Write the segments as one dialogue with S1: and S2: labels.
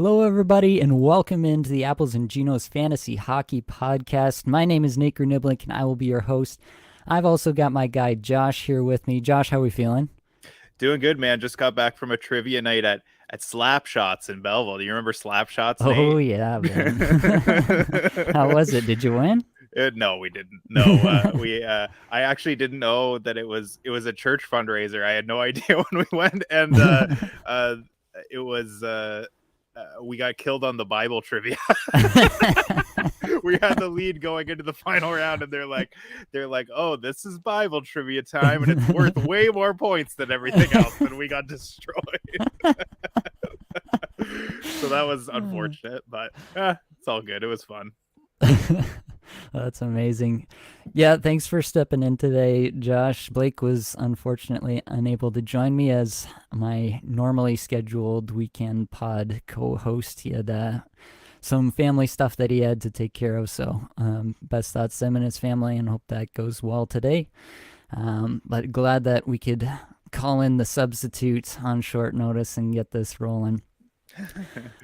S1: Hello, everybody, and welcome into the Apples and Ginos Fantasy Hockey Podcast. My name is Nate Gruniblink, and I will be your host. I've also got my guy Josh here with me. Josh, how are we feeling?
S2: Doing good, man. Just got back from a trivia night at Slap Shots in Belleville. Do you remember Slap Shots,
S1: Oh,
S2: Nate?
S1: yeah, man. How was it? Did you win?
S2: No, we didn't. No, we. I actually didn't know that it was a church fundraiser. I had no idea when we went, and uh, it was. We got killed on the Bible trivia. We had the lead going into the final round, and they're like, oh, this is Bible trivia time, and it's worth way more points than everything else, and we got destroyed. So that was unfortunate, but it's all good. It was fun.
S1: That's amazing. Yeah, thanks for stepping in today, Josh. Blake was unfortunately unable to join me as my normally scheduled weekend pod co-host. He had some family stuff that he had to take care of, so best thoughts to him and his family, and hope that goes well today. But glad that we could call in the substitute on short notice and get this rolling.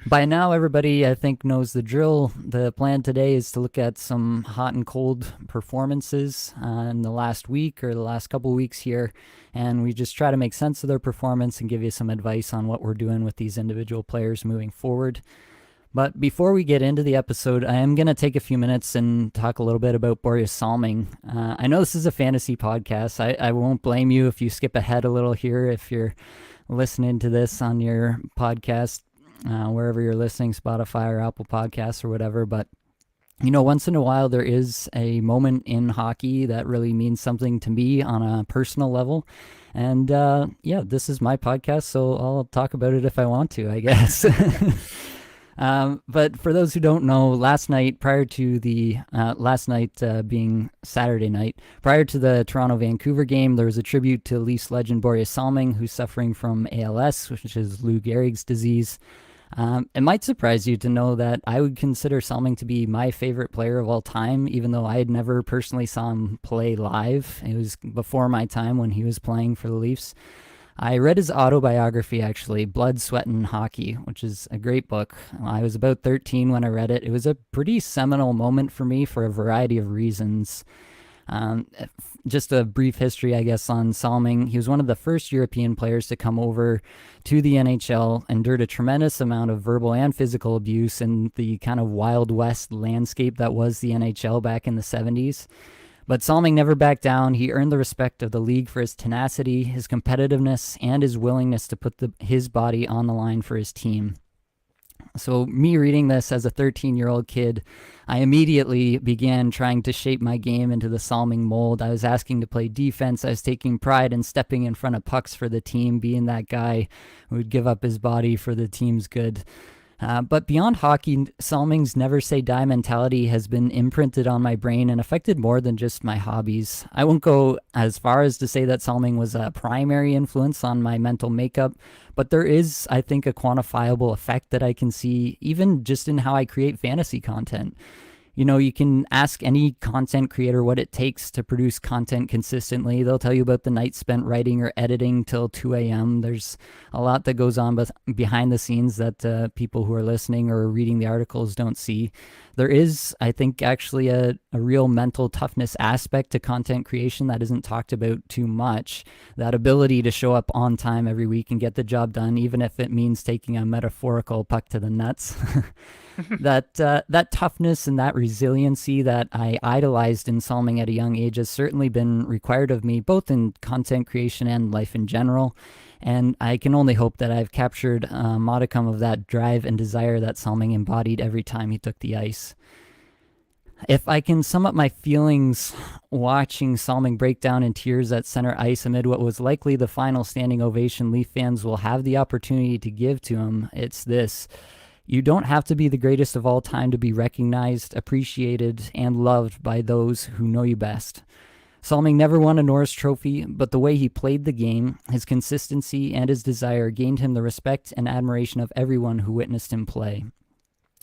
S1: By now, everybody, I think, knows the drill. The plan today is to look at some hot and cold performances in the last week or the last couple weeks here, and we just try to make sense of their performance and give you some advice on what we're doing with these individual players moving forward. But before we get into the episode, I am going to take a few minutes and talk a little bit about Borje Salming. I know this is a fantasy podcast. I won't blame you if you skip ahead a little here if you're listening to this on your podcast, wherever you're listening, Spotify or Apple Podcasts or whatever. But, you know, once in a while, there is a moment in hockey that really means something to me on a personal level. And yeah, this is my podcast, so I'll talk about it if I want to, I guess. But for those who don't know, last night, prior to the being Saturday night, prior to the Toronto-Vancouver game, there was a tribute to Leafs legend Borje Salming, who's suffering from ALS, which is Lou Gehrig's disease. It might surprise you to know that I would consider Salming to be my favorite player of all time, even though I had never personally saw him play live. It was before my time when he was playing for the Leafs. I read his autobiography, actually, Blood, Sweat, and Hockey, which is a great book. I was about 13 when I read it. It was a pretty seminal moment for me for a variety of reasons. Um, just a brief history, I guess, on Salming. He was one of the first European players to come over to the NHL, endured a tremendous amount of verbal and physical abuse in the kind of Wild West landscape that was the NHL back in the 70s. But Salming never backed down. He earned the respect of the league for his tenacity, his competitiveness, and his willingness to put his body on the line for his team. So me reading this as a 13-year-old kid, I immediately began trying to shape my game into the Salming mold. I was asking to play defense. I was taking pride in stepping in front of pucks for the team, being that guy who would give up his body for the team's good. But beyond hockey, Salming's never say die mentality has been imprinted on my brain and affected more than just my hobbies. I won't go as far as to say that Salming was a primary influence on my mental makeup, but there is, I think, a quantifiable effect that I can see even just in how I create fantasy content. You know, you can ask any content creator what it takes to produce content consistently. They'll tell you about the night spent writing or editing till 2 a.m. There's a lot that goes on behind the scenes that people who are listening or reading the articles don't see. There is, I think, actually a real mental toughness aspect to content creation that isn't talked about too much. That ability to show up on time every week and get the job done, even if it means taking a metaphorical puck to the nuts. That toughness and that resiliency that I idolized in Salming at a young age has certainly been required of me, both in content creation and life in general. And I can only hope that I've captured a modicum of that drive and desire that Salming embodied every time he took the ice. If I can sum up my feelings watching Salming break down in tears at center ice amid what was likely the final standing ovation Leaf fans will have the opportunity to give to him, it's this. You don't have to be the greatest of all time to be recognized, appreciated, and loved by those who know you best. Salming never won a Norris Trophy, but the way he played the game, his consistency, and his desire gained him the respect and admiration of everyone who witnessed him play.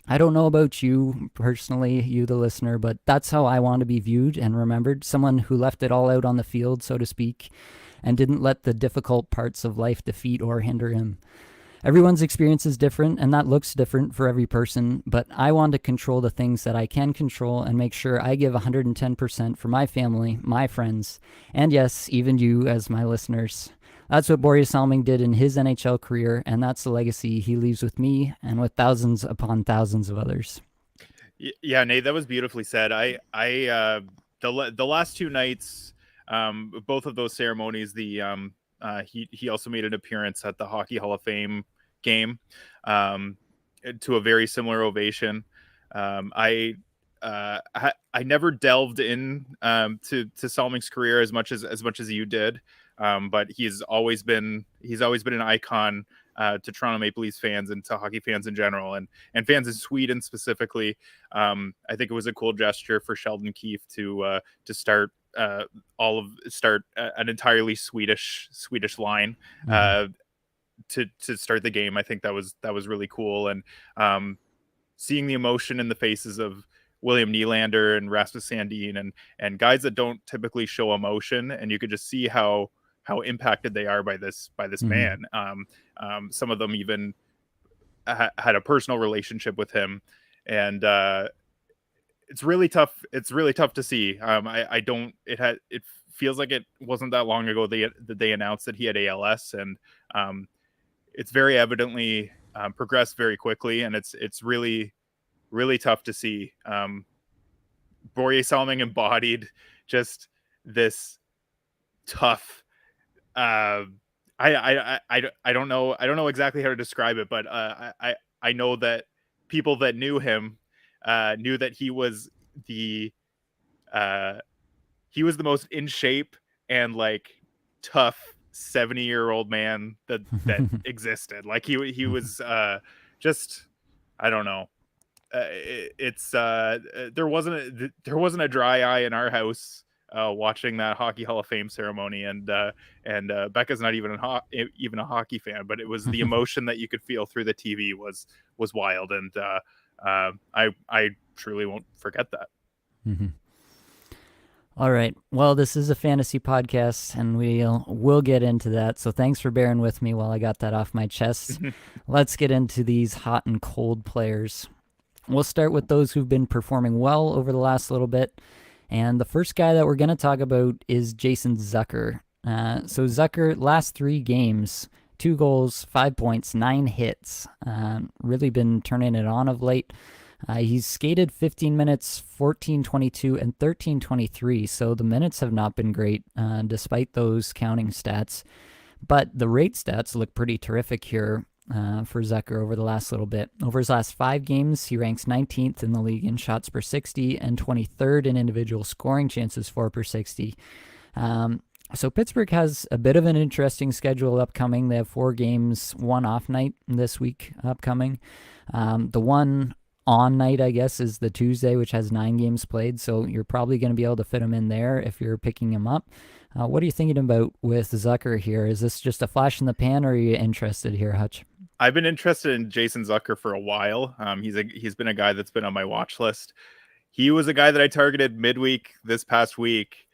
S1: I don't know about you personally, you the listener, but that's how I want to be viewed and remembered. Someone who left it all out on the field, so to speak, and didn't let the difficult parts of life defeat or hinder him. Everyone's experience is different, and that looks different for every person, but I want to control the things that I can control and make sure I give 110% for my family, my friends, and yes, even you as my listeners. That's what Borje Salming did in his NHL career, and that's the legacy he leaves with me and with thousands upon thousands of others.
S2: Yeah, Nate, that was beautifully said. The last two nights, both of those ceremonies, he also made an appearance at the Hockey Hall of Fame game, to a very similar ovation. I never delved in to Salming's career as much as you did, but he's always been an icon to Toronto Maple Leafs fans and to hockey fans in general, and fans in Sweden specifically. I think it was a cool gesture for Sheldon Keefe to start an entirely Swedish line. To start the game. I think that was really cool, and seeing the emotion in the faces of William Nylander and Rasmus Sandin and guys that don't typically show emotion, and you could just see how impacted they are by this man. Some of them even had a personal relationship with him, and it's really tough. It's really tough to see. It feels like it wasn't that long ago that they announced that he had ALS, and it's very evidently progressed very quickly, and it's really, really tough to see. Borje Salming embodied just this tough. I don't know exactly how to describe it, but I know that people that knew him knew that he was the most in shape and like tough 70-year-old man that existed. Like he was just, I don't know. There wasn't a dry eye in our house watching that Hockey Hall of Fame ceremony, and Becca's not even a hockey fan, but it was the emotion that you could feel through the TV was wild, and I truly won't forget that.
S1: Mm-hmm. All right. Well, this is a fantasy podcast, and we'll get into that. So thanks for bearing with me while I got that off my chest. Let's get into these hot and cold players. We'll start with those who've been performing well over the last little bit. And the first guy that we're going to talk about is Jason Zucker. So Zucker, last 3 games, 2 goals, 5 points, 9 hits. Really been turning it on of late. He's skated 15 minutes, 14:22, and 13:23, so the minutes have not been great despite those counting stats. But the rate stats look pretty terrific here for Zucker over the last little bit. Over his last 5 games, he ranks 19th in the league in shots per 60 and 23rd in individual scoring chances for per 60. So Pittsburgh has a bit of an interesting schedule upcoming. They have 4 games, 1 off night this week upcoming. The one on night, I guess, is the Tuesday, which has 9 games played, so you're probably going to be able to fit him in there if you're picking him up. What are you thinking about with Zucker here? Is this just a flash in the pan, or are you interested here, Hutch?
S2: I've been interested in Jason Zucker for a while. He's been a guy that's been on my watch list. He was a guy that I targeted midweek this past week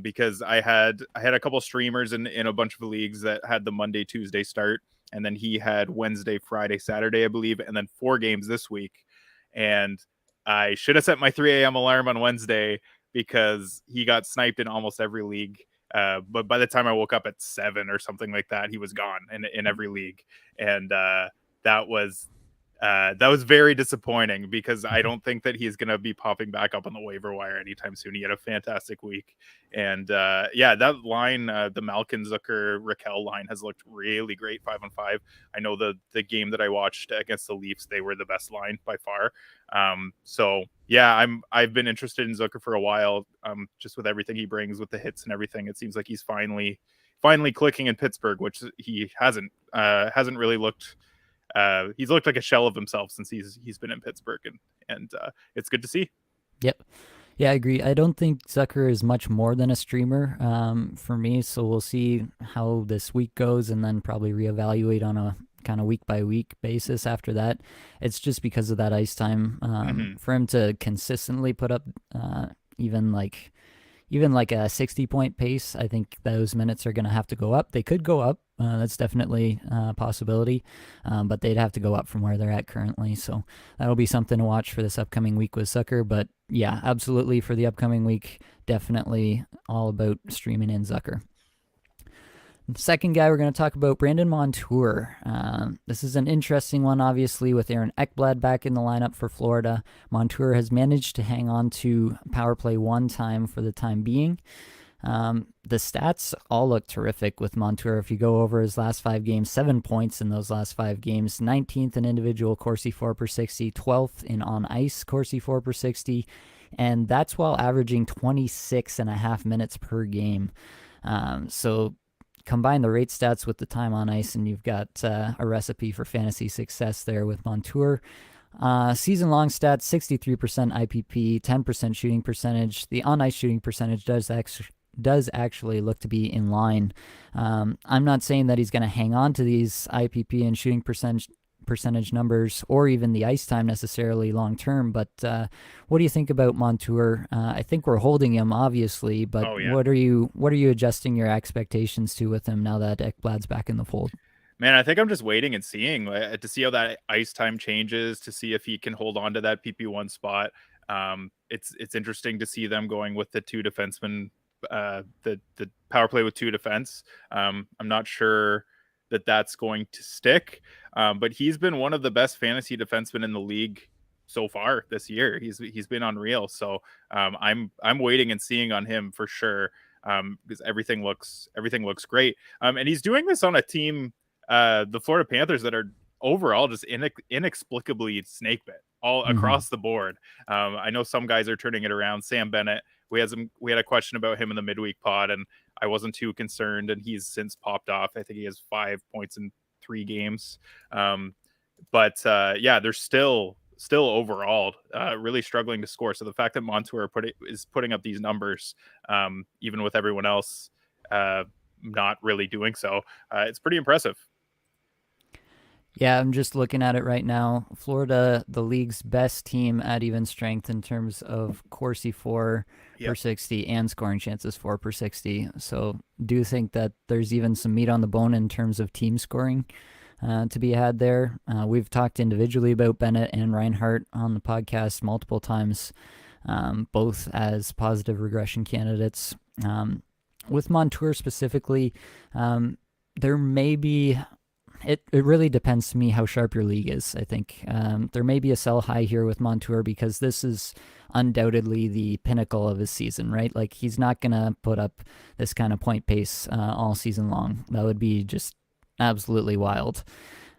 S2: because I had a couple streamers in a bunch of leagues that had the Monday, Tuesday start, and then he had Wednesday, Friday, Saturday, I believe, and then 4 games this week. And I should have set my 3 a.m. alarm on Wednesday because he got sniped in almost every league. But by the time I woke up at 7 or something like that, he was gone in every league. And that was very disappointing because I don't think that he's going to be popping back up on the waiver wire anytime soon. He had a fantastic week. And that line, the Malkin, Zucker, Raquel line has looked really great 5-on-5. I know the game that I watched against the Leafs, they were the best line by far. So yeah, I've been interested in Zucker for a while, just with everything he brings with the hits and everything. It seems like he's finally clicking in Pittsburgh, which he hasn't really looked. He's looked like a shell of himself since he's been in Pittsburgh, and it's good to see.
S1: Yep. Yeah, I agree. I don't think Zucker is much more than a streamer for me, so we'll see how this week goes and then probably reevaluate on a kind of week-by-week basis after that. It's just because of that ice time. For him to consistently put up even like, even like a 60-point pace, I think those minutes are going to have to go up. They could go up. That's definitely a possibility, but they'd have to go up from where they're at currently. So that'll be something to watch for this upcoming week with Zucker. But yeah, absolutely for the upcoming week, definitely all about streaming in Zucker. Second guy we're going to talk about, Brandon Montour. This is an interesting one, obviously, with Aaron Ekblad back in the lineup for Florida. Montour has managed to hang on to power play one time for the time being. The stats all look terrific with Montour. If you go over his last 5 games, 7 points in those last 5 games, 19th in individual Corsi 4/60, 12th in on ice Corsi 4/60, and that's while averaging 26.5 minutes per game. So combine the rate stats with the time on ice, and you've got a recipe for fantasy success there with Montour. Season-long stats, 63% IPP, 10% shooting percentage. The on-ice shooting percentage does actually look to be in line. I'm not saying that he's going to hang on to these IPP and shooting percentage numbers or even the ice time necessarily long term, but what do you think about Montour? I think we're holding him, obviously, but what are you adjusting your expectations to with him now that Ekblad's back in the fold?
S2: Man, I think I'm just waiting and seeing to see how that ice time changes, to see if he can hold on to that PP1 spot. It's interesting to see them going with the 2 defensemen, the power play with 2 defense. I'm not sure that that's going to stick, but he's been one of the best fantasy defensemen in the league so far this year. He's been unreal. So I'm waiting and seeing on him for sure, because everything looks great. And he's doing this on a team, the Florida Panthers, that are overall just inexplicably snake bit all across the board. I know some guys are turning it around. Sam Bennett, we had a question about him in the midweek pod, and I wasn't too concerned, and he's since popped off. I think he has 5 points in 3 games. But they're still overall really struggling to score. So the fact that Montour is putting up these numbers, even with everyone else not really doing so, it's pretty impressive.
S1: Yeah, I'm just looking at it right now. Florida, the league's best team at even strength in terms of Corsi 4/60 and scoring chances 4/60. So do think that there's even some meat on the bone in terms of team scoring to be had there. We've talked individually about Bennett and Reinhart on the podcast multiple times, both as positive regression candidates. With Montour specifically, there may be... It really depends to me how sharp your league is, I think. There may be a sell high here with Montour because this is undoubtedly the pinnacle of his season, right? Like, he's not going to put up this kind of point pace all season long. That would be just absolutely wild.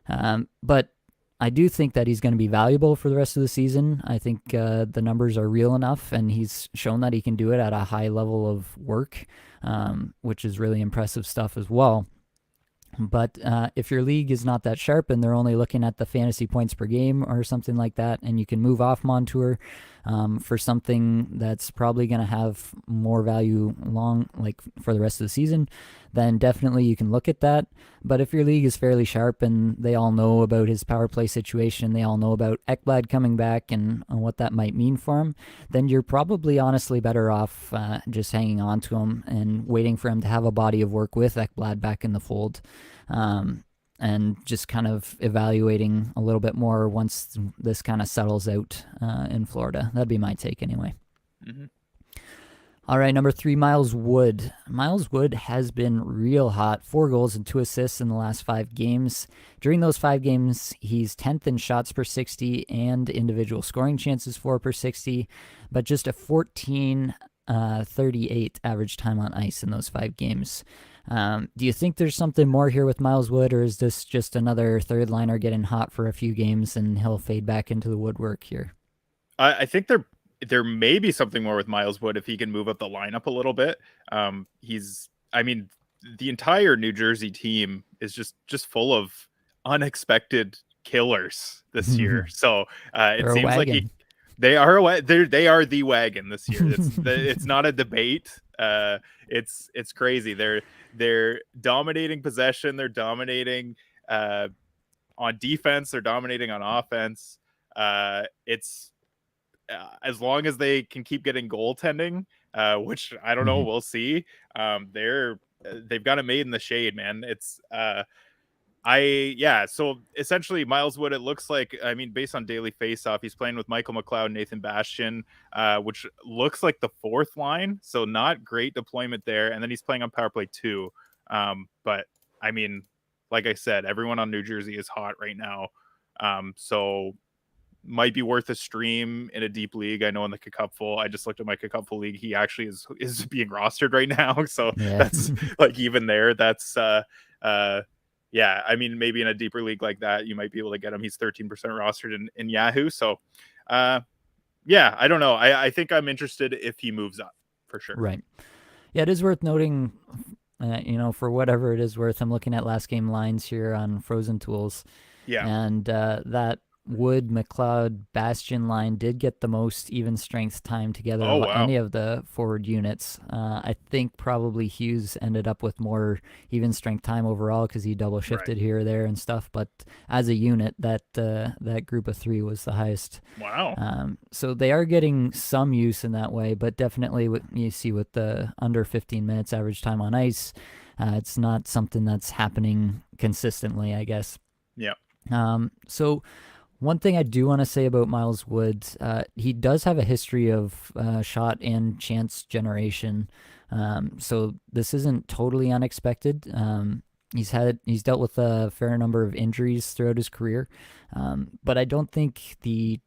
S1: But I do think that he's going to be valuable for the rest of the season. I think the numbers are real enough, and he's shown that he can do it at a high level of work, which is really impressive stuff as well. But if your league is not that sharp and they're only looking at the fantasy points per game or something like that, and you can move off Montour for something that's probably going to have more value for the rest of the season, then definitely you can look at that. But if your league is fairly sharp and they all know about his power play situation, they all know about Ekblad coming back and what that might mean for him, then you're probably honestly better off just hanging on to him and waiting for him to have a body of work with Ekblad back in the fold. And just kind of evaluating a little bit more once this kind of settles out in Florida. That'd be my take anyway.
S2: Mm-hmm.
S1: All right, number 3, Miles Wood. Miles Wood has been real hot. 4 goals and 2 assists in the last 5 games. During those 5 games, he's 10th in shots per 60 and individual scoring chances 4/60, but just a 14.38 average time on ice in those 5 games. Do you think there's something more here with Miles Wood, or is this just another third liner getting hot for a few games and he'll fade back into the woodwork here?
S2: I think there may be something more with Miles Wood if he can move up the lineup a little bit. The entire New Jersey team is just full of unexpected killers this year. So it seems like they are the wagon this year. It's not a debate. It's crazy. They're dominating possession. They're dominating on defense. They're dominating on offense. It's as long as they can keep getting goaltending, which I don't know.
S1: Mhm.
S2: We'll see. They've got it made in the shade, man. So essentially Miles Wood, it looks like, I mean, based on daily faceoff, he's playing with Michael McLeod, Nathan Bastian, which looks like the fourth line, so not great deployment there. And then he's playing on power play 2. But I mean, like I said, everyone on New Jersey is hot right now. So might be worth a stream in a deep league. I know in the Cupful, I just looked at my Cupful league, he actually is being rostered right now. So
S1: Yeah.
S2: that's like, even there, that's yeah, I mean, maybe in a deeper league like that, you might be able to get him. He's 13% rostered in Yahoo. So yeah, I don't know. I think I'm interested if he moves up for sure.
S1: Right. Yeah, it is worth noting, for whatever it is worth, I'm looking at last game lines here on Frozen Tools.
S2: Yeah.
S1: And that Wood, McLeod, Bastion line did get the most even strength time together
S2: Oh,
S1: of
S2: wow.
S1: any of the forward units. I think probably Hughes ended up with more even strength time overall because he double shifted here or there and stuff. But as a unit, that group of 3 was the highest.
S2: Wow.
S1: So they are getting some use in that way, but definitely what you see with the under 15 minutes average time on ice, it's not something that's happening consistently, I guess.
S2: Yeah.
S1: So one thing I do want to say about Miles Wood, he does have a history of shot and chance generation. So this isn't totally unexpected. He's dealt with a fair number of injuries throughout his career, but I don't think the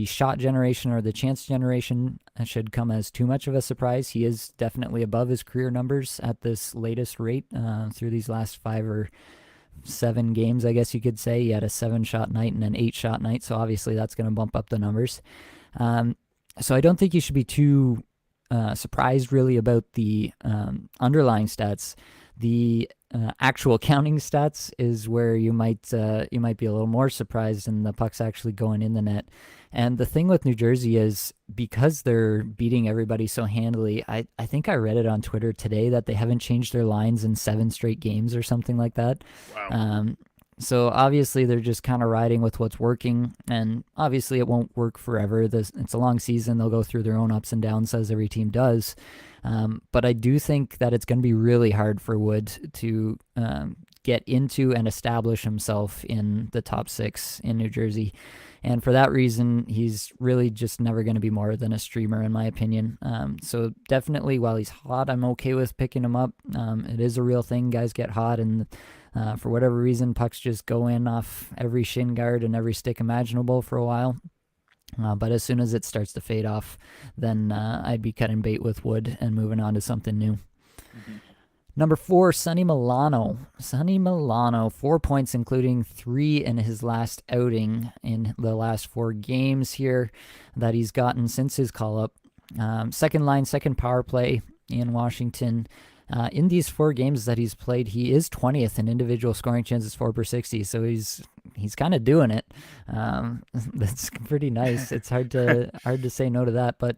S1: shot generation or the chance generation should come as too much of a surprise. He is definitely above his career numbers at this latest rate through these last 5 or 7 games, I guess you could say. He had a 7-shot night and an 8-shot night, so obviously that's going to bump up the numbers. So I don't think you should be too surprised really about the underlying stats. The actual counting stats is where you might be a little more surprised, and the puck's actually going in the net. And the thing with New Jersey is because they're beating everybody so handily, I think I read it on Twitter today that they haven't changed their lines in 7 straight games or something like that.
S2: Wow.
S1: So obviously they're just kind of riding with what's working, and obviously it won't work forever. It's a long season. They'll go through their own ups and downs as every team does. But I do think that it's going to be really hard for Wood to get into and establish himself in the top 6 in New Jersey. And for that reason, he's really just never going to be more than a streamer, in my opinion. So definitely, while he's hot, I'm okay with picking him up. It is a real thing. Guys get hot, and for whatever reason, pucks just go in off every shin guard and every stick imaginable for a while. But as soon as it starts to fade off, then I'd be cutting bait with Wood and moving on to something new.
S2: Mm-hmm.
S1: Number 4, Sonny Milano. Sonny Milano, 4 points, including 3 in his last outing in the last 4 games here that he's gotten since his call-up. Second line, second power play in Washington. In these 4 games that he's played, he is 20th in individual scoring chances 4/60, so he's kind of doing it. That's pretty nice. It's hard to say no to that. But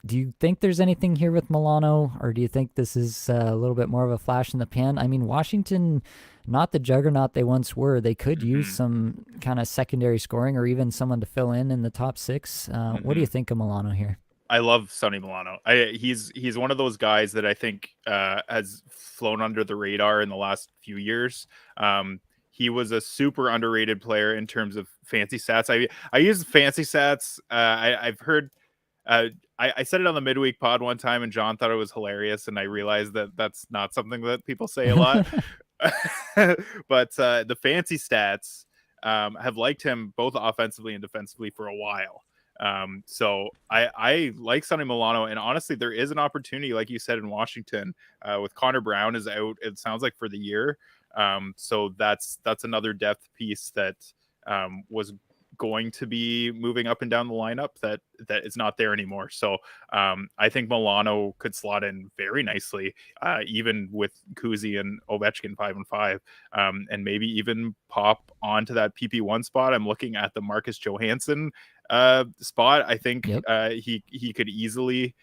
S1: do you think there's anything here with Milano, or do you think this is a little bit more of a flash in the pan? I mean, Washington, not the juggernaut they once were. They could use some kind of secondary scoring or even someone to fill in the top 6. What do you think of Milano here?
S2: I love Sonny Milano. He's one of those guys that I think has flown under the radar in the last few years. He was a super underrated player in terms of fancy stats. I use fancy stats. I've heard. I said it on the midweek pod one time, and John thought it was hilarious, and I realized that that's not something that people say a lot. But the fancy stats have liked him both offensively and defensively for a while. So I like Sonny Milano, and honestly, there is an opportunity, like you said, in Washington with Connor Brown is out. It sounds like for the year. So that's another depth piece that was going to be moving up and down the lineup that is not there anymore. So I think Milano could slot in very nicely, even with Kuzi and Ovechkin 5-5, and maybe even pop onto that PP1 spot. I'm looking at the Marcus Johansson spot. I think he could easily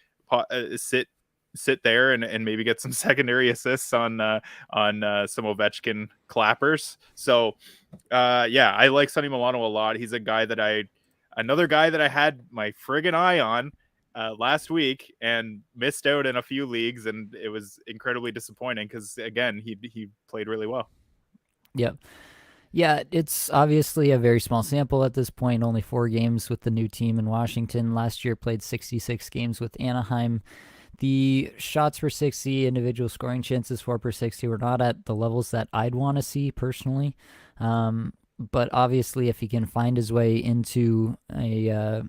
S2: sit there and maybe get some secondary assists on some Ovechkin clappers. So yeah, I like Sonny Milano a lot. He's a guy that another guy that I had my friggin' eye on, last week and missed out in a few leagues, and it was incredibly disappointing because again he played really well.
S1: Yep. Yeah, it's obviously a very small sample at this point, only 4 games with the new team in Washington. Last year played 66 games with Anaheim. The shots per 60, individual scoring chances for per 60 were not at the levels that I'd want to see personally. But obviously, if he can find his way into a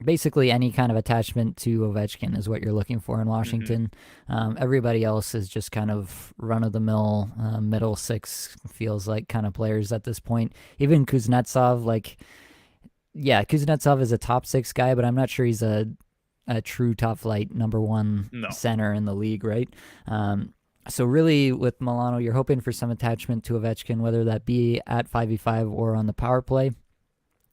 S1: basically any kind of attachment to Ovechkin is what you're looking for in Washington. Everybody else is just kind of run of the mill, middle six feels like kind of players at this point. Even Kuznetsov, like, yeah, Kuznetsov is a top 6 guy, but I'm not sure he's a true top flight number 1
S2: No.
S1: center in the league, right? So really with Milano, you're hoping for some attachment to Ovechkin, whether that be at 5v5 or on the power play.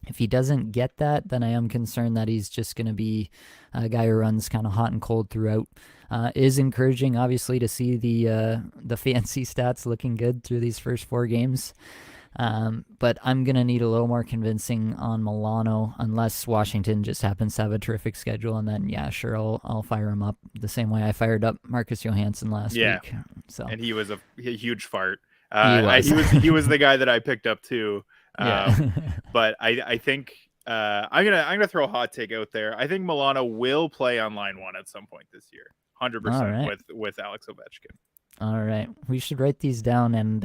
S1: If he doesn't get that, then I am concerned that he's just going to be a guy who runs kind of hot and cold throughout. It is encouraging, obviously, to see the fancy stats looking good through these first 4 games. But I'm going to need a little more convincing on Milano, unless Washington just happens to have a terrific schedule. And then, yeah, sure, I'll fire him up the same way I fired up Marcus Johansson last week. So,
S2: and he was a huge fart.
S1: He
S2: was the guy that I picked up too.
S1: Yeah.
S2: But I think I'm gonna throw a hot take out there. I think Milano will play on line 1 at some point this year, 100% with Alex Ovechkin.
S1: All right, we should write these down and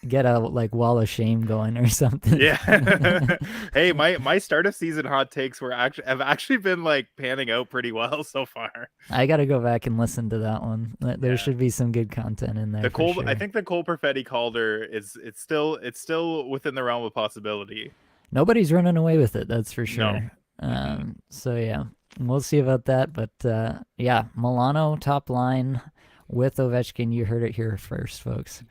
S1: get a wall of shame going or something.
S2: Yeah. Hey, my start of season hot takes have actually been panning out pretty well so far.
S1: I got to go back and listen to that one. There should be some good content in there.
S2: I think the Cole Perfetti Calder it's still within the realm of possibility.
S1: Nobody's running away with it, that's for sure.
S2: No.
S1: So yeah, we'll see about that. But yeah, Milano top line with Ovechkin. You heard it here first, folks.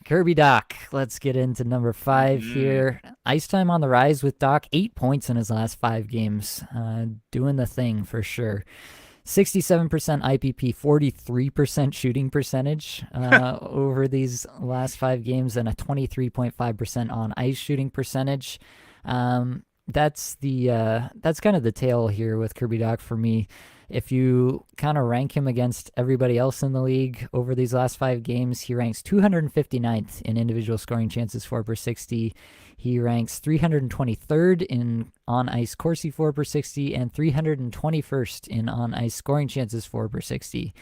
S1: Kirby Dach. Let's get into number 5 here. Ice time on the rise with Dach. 8 points in his last 5 games. Doing the thing for sure. 67% IPP, 43% shooting percentage over these last 5 games, and a 23.5% on ice shooting percentage. That's kind of the tale here with Kirby Dach for me. If you kind of rank him against everybody else in the league over these last 5 games, he ranks 259th in individual scoring chances for per 60. He ranks 323rd in on-ice Corsi for per 60 and 321st in on-ice scoring chances for per 60.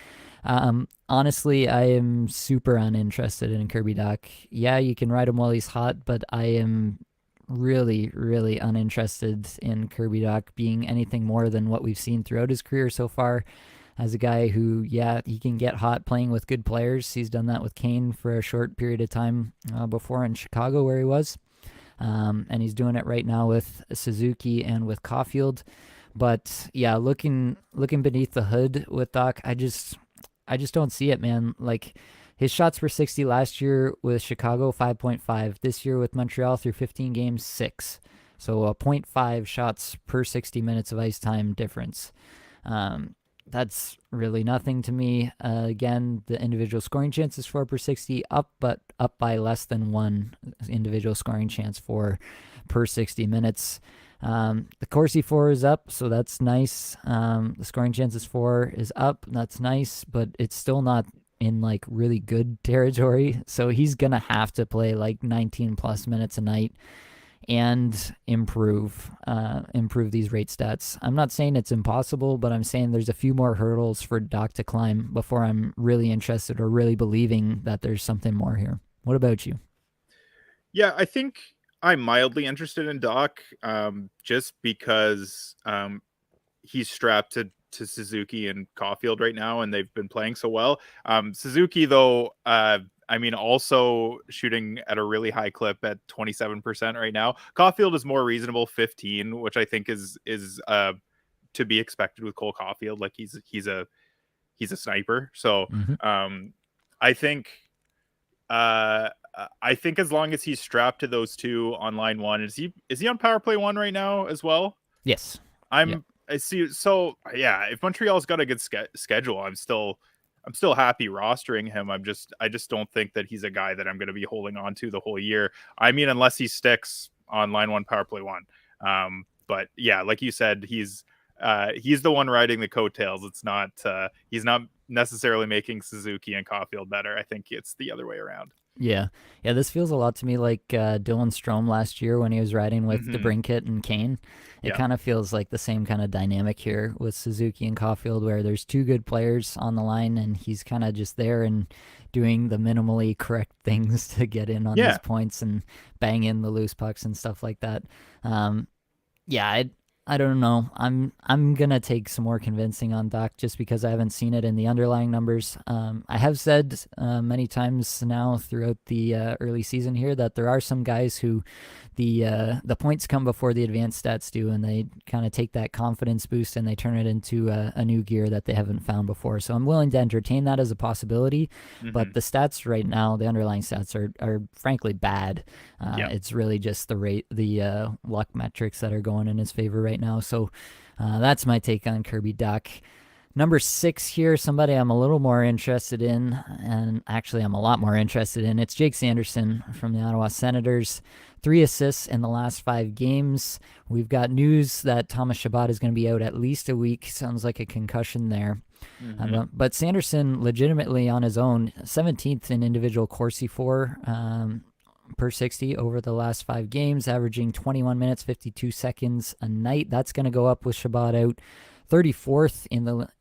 S1: Honestly, I am super uninterested in Kirby Dach. Yeah, you can ride him while he's hot, but I am really, really uninterested in Kirby Dach being anything more than what we've seen throughout his career so far. As a guy who, yeah, he can get hot playing with good players. He's done that with Kane for a short period of time before in Chicago where he was. And he's doing it right now with Suzuki and with Caulfield. But yeah, looking beneath the hood with Dach, I just don't see it, man. His shots per 60 last year with Chicago, 5.5. This year with Montreal through 15 games, 6. So a 0.5 shots per 60 minutes of ice time difference. That's really nothing to me. Again, the individual scoring chances for per 60 up, but up by less than 1 individual scoring chance for per 60 minutes. The Corsi 4 is up, so that's nice. The scoring chances 4 is up, that's nice, but it's still not in really good territory. So he's going to have to play 19 plus minutes a night and improve these rate stats. I'm not saying it's impossible, but I'm saying there's a few more hurdles for Dach to climb before I'm really interested or really believing that there's something more here. What about you?
S2: Yeah, I think I'm mildly interested in Dach, just because he's strapped to Suzuki and Caulfield right now, and they've been playing so well. Suzuki, though, also shooting at a really high clip at 27% right now. Caulfield is more reasonable, 15, which I think is to be expected with Cole Caulfield. He's a sniper. So I think as long as he's strapped to those two on line 1, is he on power play 1 right now as well?
S1: Yes.
S2: I see. So yeah, if Montreal's got a good schedule, I'm still happy rostering him. I just don't think that he's a guy that I'm going to be holding on to the whole year. I mean, unless he sticks on line 1 power play 1. But yeah, like you said, he's he's the one riding the coattails. It's not he's not necessarily making Suzuki and Caulfield better. I think it's the other way around.
S1: Yeah. Yeah, this feels a lot to me like Dylan Strome last year when he was riding with DeBrincat and Kane. It kind of feels like the same kind of dynamic here with Suzuki and Caulfield, where there's two good players on the line and he's kind of just there and doing the minimally correct things to get in on these points and bang in the loose pucks and stuff like that. Yeah, I don't know. I'm gonna take some more convincing on Dach just because I haven't seen it in the underlying numbers. I have said many times now throughout the early season here that there are some guys who the points come before the advanced stats do, and they kind of take that confidence boost and they turn it into a new gear that they haven't found before. So I'm willing to entertain that as a possibility, but the stats right now, the underlying stats are frankly bad. It's really just the luck metrics that are going in his favor right now. So that's my take on Kirby Dach. Number 6 here, somebody I'm a little more interested in, and actually I'm a lot more interested in. It's Jake Sanderson from the Ottawa Senators. 3 assists in the last 5 games. We've got news that Thomas Chabot is going to be out at least a week. Sounds like a concussion there. But Sanderson legitimately on his own, 17th in individual Corsi for per 60 over the last 5 games, averaging 21 minutes, 52 seconds a night. That's going to go up with Chabot out. 34th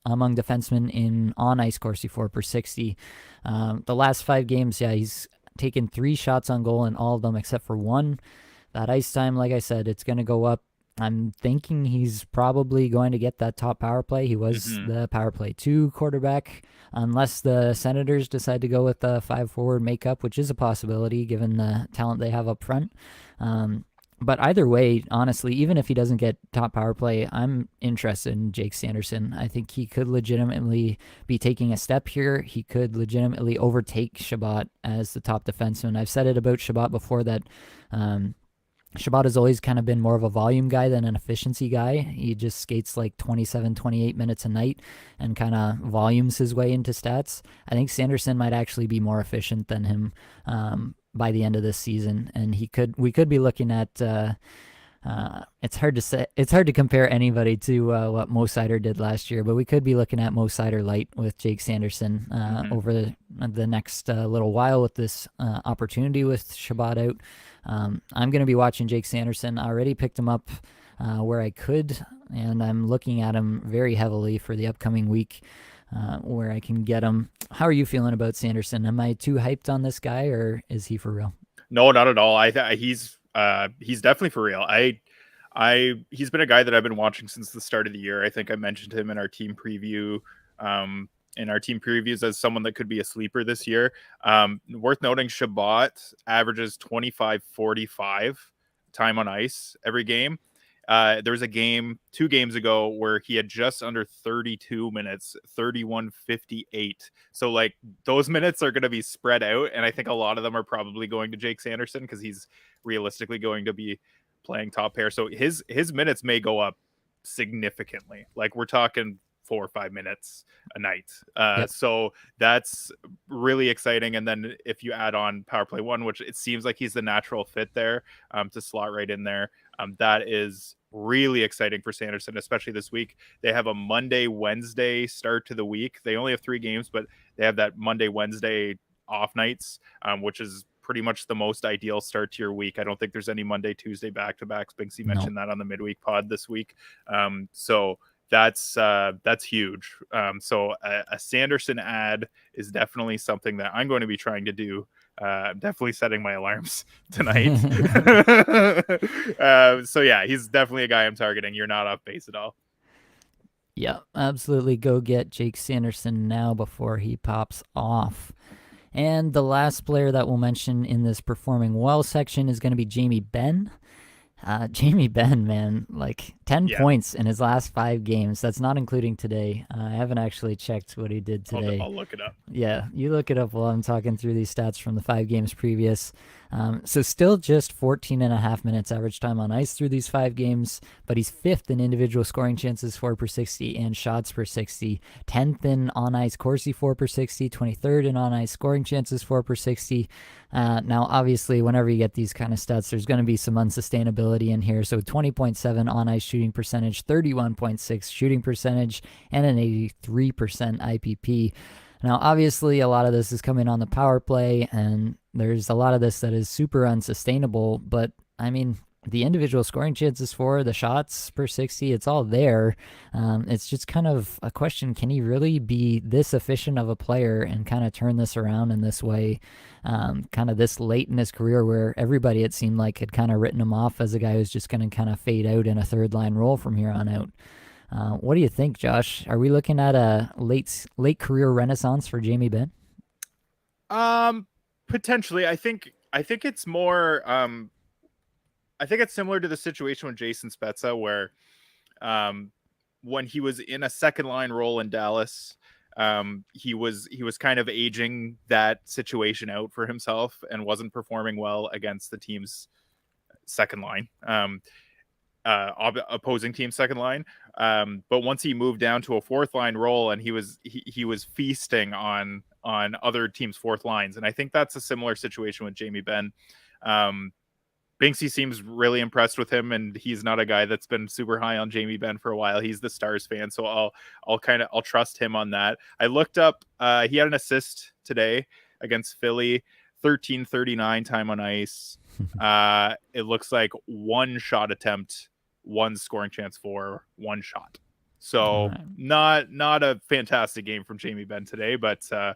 S1: among defensemen in on-ice Corsi for per 60. The last 5 games, he's taken 3 shots on goal in all of them except for 1. That ice time, like I said, it's going to go up. I'm thinking he's probably going to get that top power play. He was the power play 2 quarterback, unless the Senators decide to go with the 5-forward makeup, which is a possibility given the talent they have up front. But either way, honestly, even if he doesn't get top power play, I'm interested in Jake Sanderson. I think he could legitimately be taking a step here. He could legitimately overtake Chabot as the top defenseman. I've said it about Chabot before that Chabot has always kind of been more of a volume guy than an efficiency guy. He just skates like 27, 28 minutes a night and kind of volumes his way into stats. I think Sanderson might actually be more efficient than him by the end of this season, and we could be looking at it's hard to compare anybody to what Mo Seider did last year, but we could be looking at Mo Seider light with Jake Sanderson over the next little while with this opportunity with Chabot out. I'm going to be watching Jake Sanderson. I already picked him up where I could, and I'm looking at him very heavily for the upcoming week where I can get him. How are you feeling about Sanderson? Am I too hyped on this guy, or is he for real?
S2: No, not at all. He's definitely for real. He's been a guy that I've been watching since the start of the year. I think I mentioned him in our team preview, as someone that could be a sleeper this year. Worth noting, Chabot averages 25-45 time on ice every game. There was a game 2 games ago where he had just under 32 minutes, 31-58. So like those minutes are going to be spread out, and I think a lot of them are probably going to Jake Sanderson because he's realistically going to be playing top pair. So his minutes may go up significantly. Like we're talking 4 or 5 minutes a night. So that's really exciting. And then if you add on power play 1, which it seems like he's the natural fit there to slot right in there, that is really exciting for Sanderson, especially this week. They have a Monday, Wednesday start to the week. They only have 3 games, but they have that Monday, Wednesday off nights, which is pretty much the most ideal start to your week. I don't think there's any Monday, Tuesday back-to-backs. Binksy mentioned that on the midweek pod this week. So that's huge. So a Sanderson ad is definitely something that I'm going to be trying to do. I'm definitely setting my alarms tonight. So yeah, he's definitely a guy I'm targeting. You're not off base at all.
S1: Yeah, absolutely. Go get Jake Sanderson now before he pops off. And the last player that we'll mention in this performing well section is going to be Jamie Benn. Jamie Benn, man, like 10 points in his last 5 games. That's not including today. I haven't actually checked what he did today.
S2: I'll look it up.
S1: Yeah, you look it up while I'm talking through these stats from the 5 games previous. So still just 14 and a half minutes average time on ice through these 5 games, but he's 5th in individual scoring chances for per 60 and shots per 60, 10th in on ice Corsi for per 60, 23rd in on ice scoring chances for per 60. Now, obviously, whenever you get these kind of stats, there's going to be some unsustainability in here. So 20.7 on ice shooting percentage, 31.6 shooting percentage, and an 83% IPP. Now, obviously, a lot of this is coming on the power play, and there's a lot of this that is super unsustainable. But, I mean, the individual scoring chances for the shots per 60, it's all there. It's just kind of a question, can he really be this efficient of a player and kind of turn this around in this way, kind of this late in his career where everybody, it seemed like, had kind of written him off as a guy who's just going to kind of fade out in a third-line role from here on out. What do you think, Josh? Are we looking at a late career renaissance for Jamie Benn?
S2: Potentially. I think it's more. I think it's similar to the situation with Jason Spezza, where when he was in a second line role in Dallas, he was kind of aging that situation out for himself and wasn't performing well against the team's second line. Opposing team second line, but once he moved down to a fourth line role, and he was feasting on other teams' fourth lines, and I think that's a similar situation with Jamie Benn. Binksy seems really impressed with him, and he's not a guy that's been super high on Jamie Benn for a while. He's the Stars fan, so I'll trust him on that. I looked up, he had an assist today against Philly, 13:39 time on ice. It looks like 1 shot attempt, 1 scoring chance for 1 shot. So not a fantastic game from Jamie Benn today, but
S1: still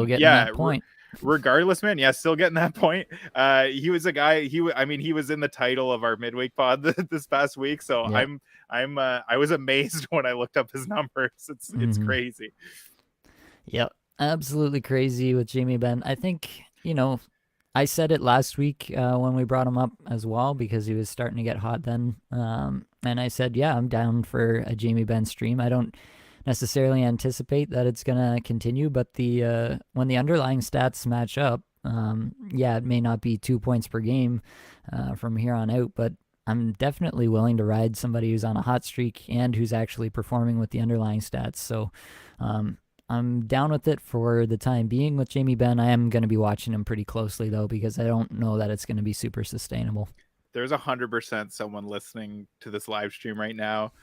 S1: getting that point.
S2: Regardless, man, still getting that point. He was a guy. He was in the title of our midweek pod this past week. So yeah. I was amazed when I looked up his numbers. It's crazy.
S1: Yep, absolutely crazy with Jamie Benn. I think, I said it last week when we brought him up as well, because he was starting to get hot then. And I said, yeah, I'm down for a Jamie Benn stream. I don't necessarily anticipate that it's going to continue, but when the underlying stats match up, it may not be 2 points per game from here on out, but I'm definitely willing to ride somebody who's on a hot streak and who's actually performing with the underlying stats. So I'm down with it for the time being with Jamie Benn. I am going to be watching him pretty closely, though, because I don't know that it's going to be super sustainable.
S2: There's 100% someone listening to this live stream right now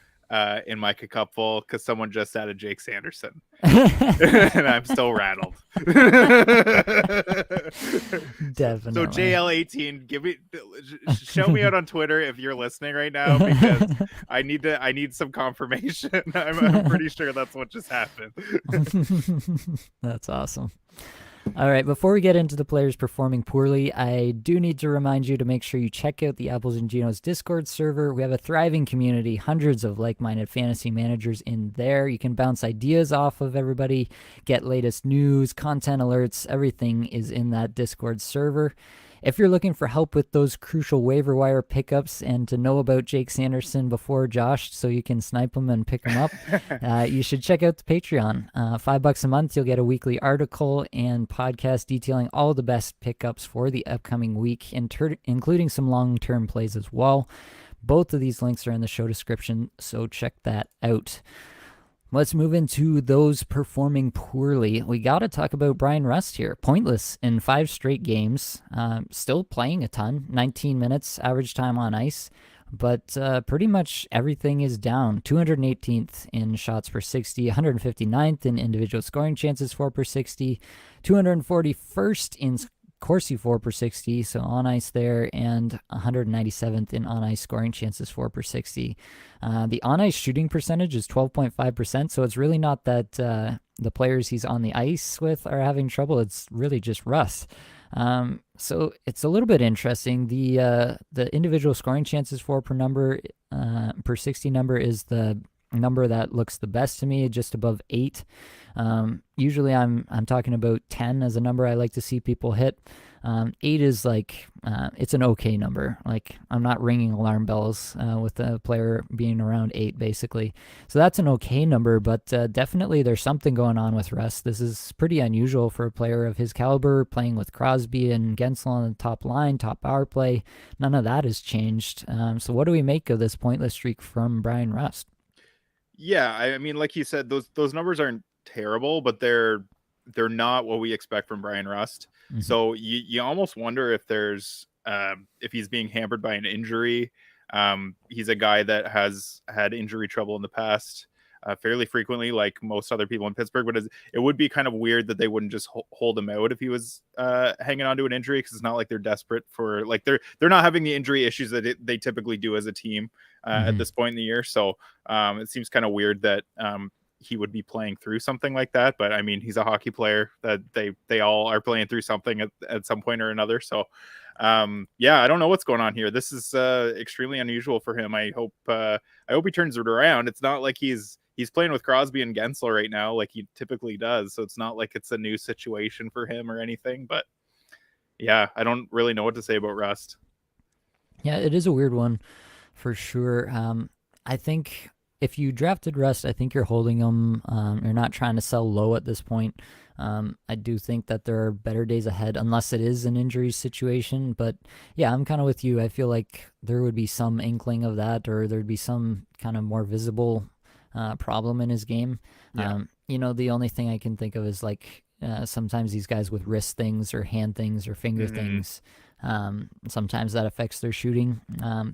S2: in my couple, because someone just added Jake Sanderson. And I'm still rattled.
S1: Definitely.
S2: So JL18, show me out on Twitter if you're listening right now, because I need some confirmation. I'm pretty sure that's what just happened.
S1: That's awesome. All right, before we get into the players performing poorly, I do need to remind you to make sure you check out the Apples and Ginos Discord server. We have a thriving community, hundreds of like-minded fantasy managers in there. You can bounce ideas off of everybody, get latest news, content alerts, everything is in that Discord server. If you're looking for help with those crucial waiver wire pickups and to know about Jake Sanderson before Josh so you can snipe him and pick him up, you should check out the Patreon. $5 a month, you'll get a weekly article and podcast detailing all the best pickups for the upcoming week, including some long-term plays as well. Both of these links are in the show description, so check that out. Let's move into those performing poorly. We got to talk about Bryan Rust here. Pointless in 5 straight games. Still playing a ton. 19 minutes average time on ice. But pretty much everything is down. 218th in shots per 60. 159th in individual scoring chances for per 60. 241st in Corsi for per 60, so on ice there, and 197th in on ice scoring chances for per 60. The on ice shooting percentage is 12.5%, so it's really not that the players he's on the ice with are having trouble. It's really just Rust. So it's a little bit interesting. The individual scoring chances for per 60 number is the number that looks the best to me, just above 8. Usually I'm talking about 10 as a number I like to see people hit. Eight is like it's an okay number. Like I'm not ringing alarm bells with a player being around eight, basically. So that's an okay number, but definitely there's something going on with Rust. This is pretty unusual for a player of his caliber, playing with Crosby and Gensel on the top line, top power play. None of that has changed. So what do we make of this pointless streak from Brian Rust?
S2: Yeah, I mean, like you said, those numbers aren't terrible, but they're not what we expect from Brian Rust.
S1: Mm-hmm.
S2: So you almost wonder if there's if he's being hampered by an injury. He's a guy that has had injury trouble in the past fairly frequently, like most other people in Pittsburgh. But it would be kind of weird that they wouldn't just hold him out if he was hanging on to an injury, because it's not like they're desperate for, like, they're not having the injury issues that they typically do as a team at this point in the year. So it seems kind of weird that he would be playing through something like that. But I mean, he's a hockey player that they all are playing through something at some point or another. So yeah, I don't know what's going on here. This is extremely unusual for him. I hope he turns it around. It's not like he's playing with Crosby and Gensel right now like he typically does. So it's not like it's a new situation for him or anything. But yeah, I don't really know what to say about Rust.
S1: Yeah, it is a weird one for sure. I think if you drafted Rust, I think you're holding him. You're not trying to sell low at this point. I do think that there are better days ahead, unless it is an injury situation. But yeah, I'm kind of with you. I feel like there would be some inkling of that, or there'd be some kind of more visible problem in his game.
S2: Yeah.
S1: The only thing I can think of is like sometimes these guys with wrist things or hand things or finger things. Sometimes that affects their shooting.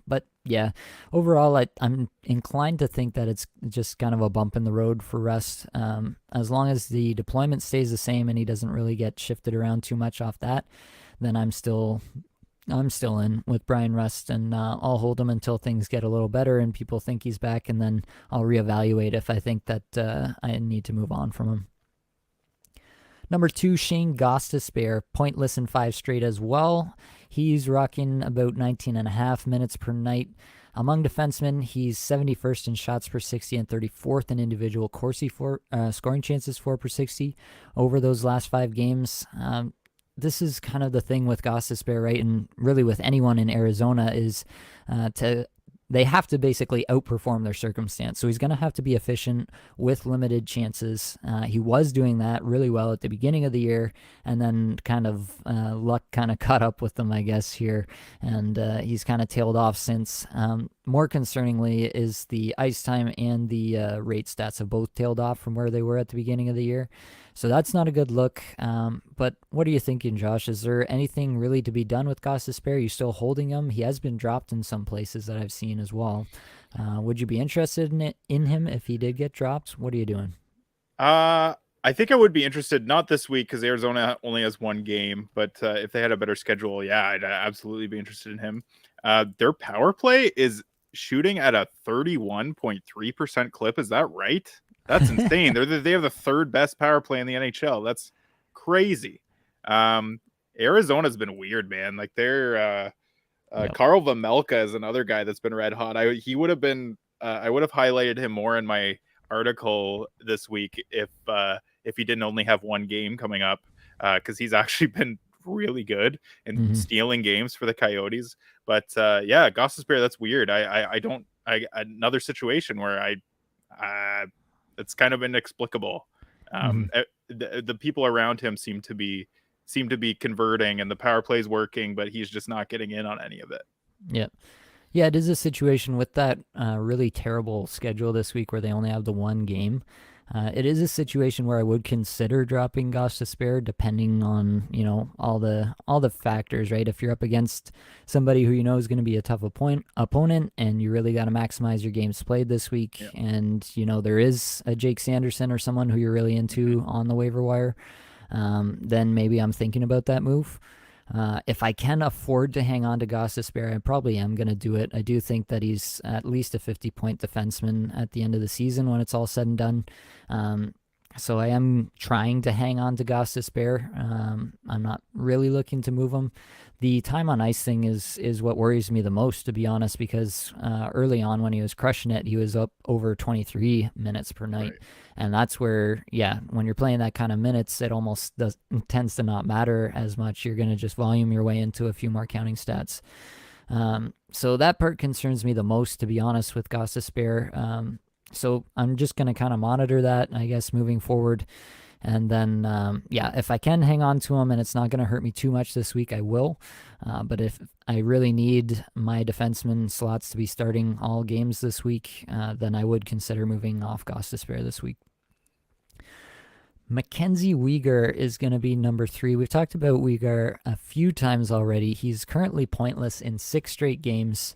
S1: But yeah, overall, I'm inclined to think that it's just kind of a bump in the road for Rust. As long as the deployment stays the same and he doesn't really get shifted around too much off that, then I'm still in with Brian Rust, and I'll hold him until things get a little better and people think he's back, and then I'll reevaluate if I think that I need to move on from him. Number 2, Shane Gostisbehere, pointless in 5 straight as well. He's rocking about 19.5 minutes per night. Among defensemen, he's 71st in shots per 60 and 34th in individual Corsi scoring chances for per 60 over those last 5 games. This is kind of the thing with Gostisbehere, right? And really with anyone in Arizona is they have to basically outperform their circumstance. So he's going to have to be efficient with limited chances. He was doing that really well at the beginning of the year, and then kind of luck kind of caught up with him, I guess, here. And he's kind of tailed off since. More concerningly is the ice time and the rate stats have both tailed off from where they were at the beginning of the year. So that's not a good look. But what are you thinking, Josh? Is there anything really to be done with Gostisbehere? Are you still holding him? He has been dropped in some places that I've seen as well. Would you be interested in him if he did get dropped? What are you doing?
S2: I think I would be interested, not this week because Arizona only has 1 game, but if they had a better schedule, yeah, I'd absolutely be interested in him. Their power play is shooting at a 31.3% clip. Is that right? That's insane. They have the 3rd best power play in the NHL. That's crazy. Arizona's been weird, man. Like they're
S1: Yep.
S2: Carl Vamelka is another guy that's been red hot. He would have been I would have highlighted him more in my article this week if he didn't only have 1 game coming up, because he's actually been really good in stealing games for the Coyotes. But yeah, Gostisbehere, that's weird. Another situation where it's kind of inexplicable. The people around him seem to be converting, and the power play is working, but he's just not getting in on any of it.
S1: Yep. Yeah, it is a situation with that really terrible schedule this week where they only have the 1 game. It is a situation where I would consider dropping Gostisbehere depending on, all the factors, right? If you're up against somebody who is going to be a tough opponent and you really got to maximize your games played this week, and, there is a Jake Sanderson or someone who you're really into on the waiver wire, then maybe I'm thinking about that move. If I can afford to hang on to Gostisbehere, I probably am going to do it. I do think that he's at least a 50-point defenseman at the end of the season when it's all said and done. So I am trying to hang on to Goss Despair. I'm not really looking to move him. The time on ice thing is what worries me the most, to be honest, because early on when he was crushing it, he was up over 23 minutes per night,
S2: Right.
S1: and that's where, yeah, when you're playing that kind of minutes, it almost tends to not matter as much. You're gonna just volume your way into a few more counting stats. So that part concerns me the most, to be honest, with Goss Despair. So I'm just going to kind of monitor that, I guess, moving forward. And then, yeah, if I can hang on to him and it's not going to hurt me too much this week, I will. But if I really need my defenseman slots to be starting all games this week, then I would consider moving off Goss Despair this week. Mackenzie Weegar is going to be number 3. We've talked about Weegar a few times already. He's currently pointless in 6 straight games.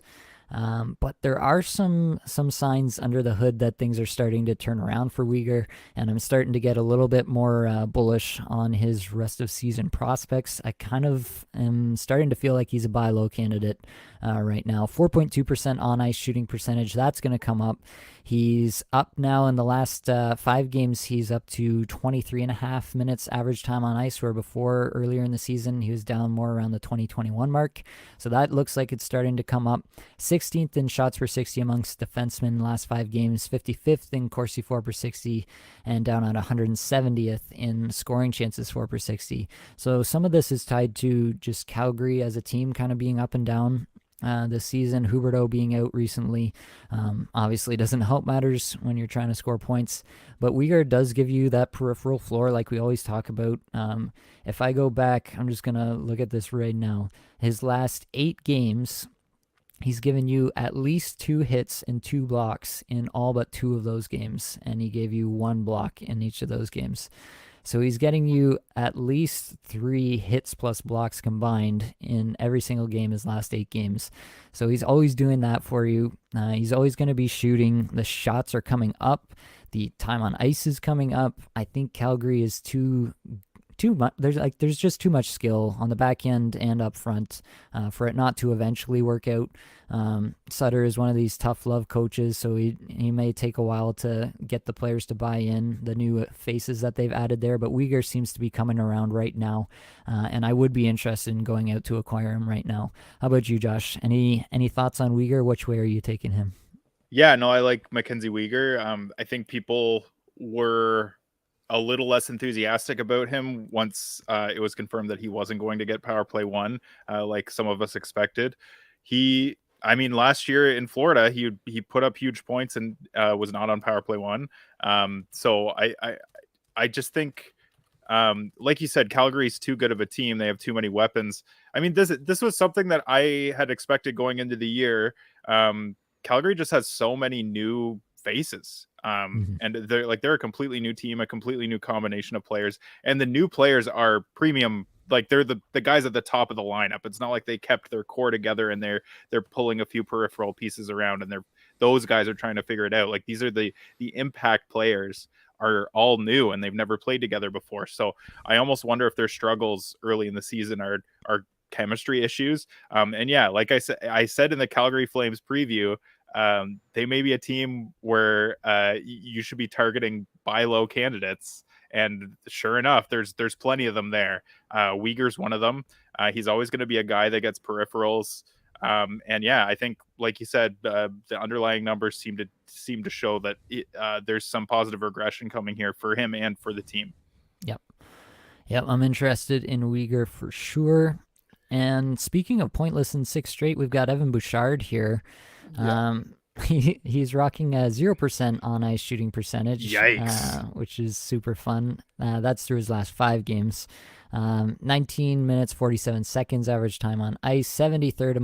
S1: But there are some signs under the hood that things are starting to turn around for Weegar, and I'm starting to get a little bit more bullish on his rest of season prospects. I kind of am starting to feel like he's a buy low candidate right now. 4.2% on ice shooting percentage, that's going to come up. He's up now in the last 5 games. He's up to 23.5 minutes average time on ice, where before earlier in the season he was down more around the 2021 mark. So that looks like it's starting to come up. 16th in shots per 60 amongst defensemen last 5 games, 55th in Corsi 4 per 60, and down at 170th in scoring chances 4 per 60. So some of this is tied to just Calgary as a team kind of being up and down this season. Huberdeau being out recently obviously doesn't help matters when you're trying to score points, but Weegar does give you that peripheral floor like we always talk about. If I go back, I'm just going to look at this right now. His last 8 games, he's given you at least 2 hits and 2 blocks in all but 2 of those games, and he gave you 1 block in each of those games. So he's getting you at least 3 hits plus blocks combined in every single game his last 8 games. So he's always doing that for you. He's always going to be shooting. The shots are coming up. The time on ice is coming up. I think Calgary is too much. There's just too much skill on the back end and up front for it not to eventually work out. Sutter is one of these tough love coaches, so he may take a while to get the players to buy in, the new faces that they've added there, but Weegar seems to be coming around right now, and I would be interested in going out to acquire him right now. How about you, Josh? Any thoughts on Weegar? Which way are you taking him?
S2: Yeah, no, I like Mackenzie Weegar. I think people were a little less enthusiastic about him once it was confirmed that he wasn't going to get power play 1, like some of us expected. I mean, last year in Florida, he put up huge points and was not on power play 1. So I just think, like you said, Calgary's too good of a team. They have too many weapons. I mean, this was something that I had expected going into the year. Calgary just has so many new faces. And they're a completely new team, a completely new combination of players, and the new players are premium. Like they're the guys at the top of the lineup. It's not like they kept their core together and they're pulling a few peripheral pieces around and those guys are trying to figure it out. Like these are the impact players are all new and they've never played together before. So I almost wonder if their struggles early in the season are chemistry issues. And yeah, like I said in the Calgary Flames preview, they may be a team where you should be targeting buy low candidates. And sure enough, there's plenty of them there. Weegar's one of them. He's always going to be a guy that gets peripherals. And yeah, I think, like you said, the underlying numbers seem to show that there's some positive regression coming here for him and for the team.
S1: Yep, I'm interested in Weegar for sure. And speaking of pointless in 6 straight, we've got Evan Bouchard here.
S2: Yeah.
S1: He's rocking a 0% on ice shooting percentage,
S2: Yikes.
S1: which is super fun. That's through his last 5 games. 19 minutes, 47 seconds average time on ice, 73rd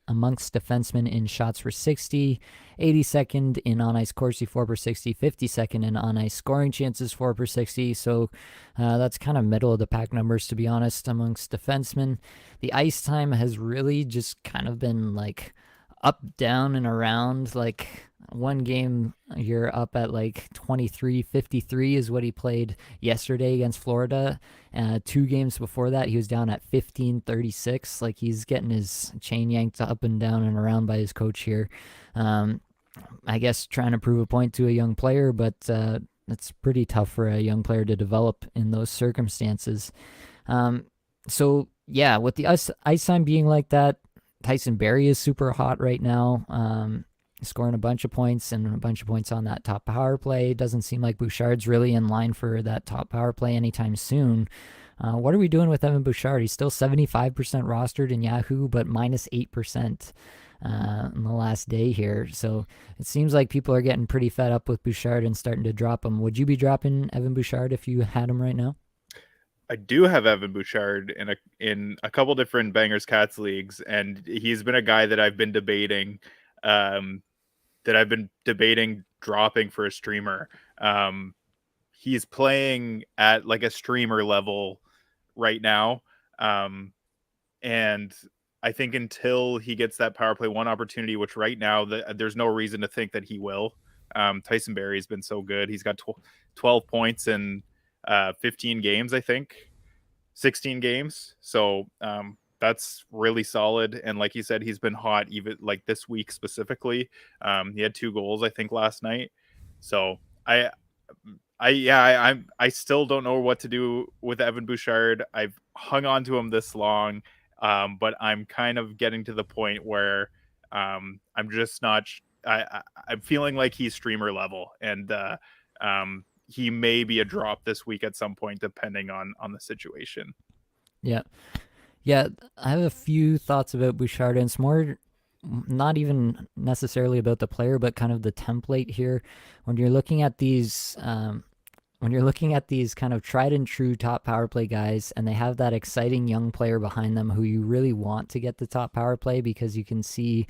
S1: amongst defensemen in shots per 60, 82nd in on ice Corsi 4 per 60, 52nd in on ice scoring chances 4 per 60. So that's kind of middle of the pack numbers, to be honest, amongst defensemen. The ice time has really just kind of been like up, down, and around. Like one game you're up at like 23-53 is what he played yesterday against Florida. 2 games before that he was down at 15-36. Like he's getting his chain yanked up and down and around by his coach here. I guess trying to prove a point to a young player, but It's pretty tough for a young player to develop in those circumstances. So yeah, with the ice time being like that, Tyson Barrie is super hot right now, scoring a bunch of points and a bunch of points on that top power play. Doesn't seem like Bouchard's really in line for that top power play anytime soon. What are we doing with Evan Bouchard? He's still 75% rostered in Yahoo, but minus 8% in the last day here. So it seems like people are getting pretty fed up with Bouchard and starting to drop him. Would you be dropping Evan Bouchard if you had him right now?
S2: I do have Evan Bouchard in a couple different Bangers Cats leagues, and he's been a guy that I've been debating, dropping for a streamer. He's playing at like a streamer level right now, and I think until he gets that power play one opportunity, which right now there's no reason to think that he will. Tyson Barrie has been so good. He's got 12 points in 15 games, I think, 16 games. So that's really solid. And like you said, he's been hot even like this week specifically. He had 2 goals, I think, last night. So I still don't know what to do with Evan Bouchard. I've hung on to him this long, but I'm kind of getting to the point where I'm just not. I'm feeling like he's streamer level, and he may be a drop this week at some point, depending on the situation.
S1: Yeah. Yeah, I have a few thoughts about Bouchard, and it's more not even necessarily about the player, but kind of the template here. When you're looking at these kind of tried and true top power play guys, and they have that exciting young player behind them who you really want to get the top power play, because you can see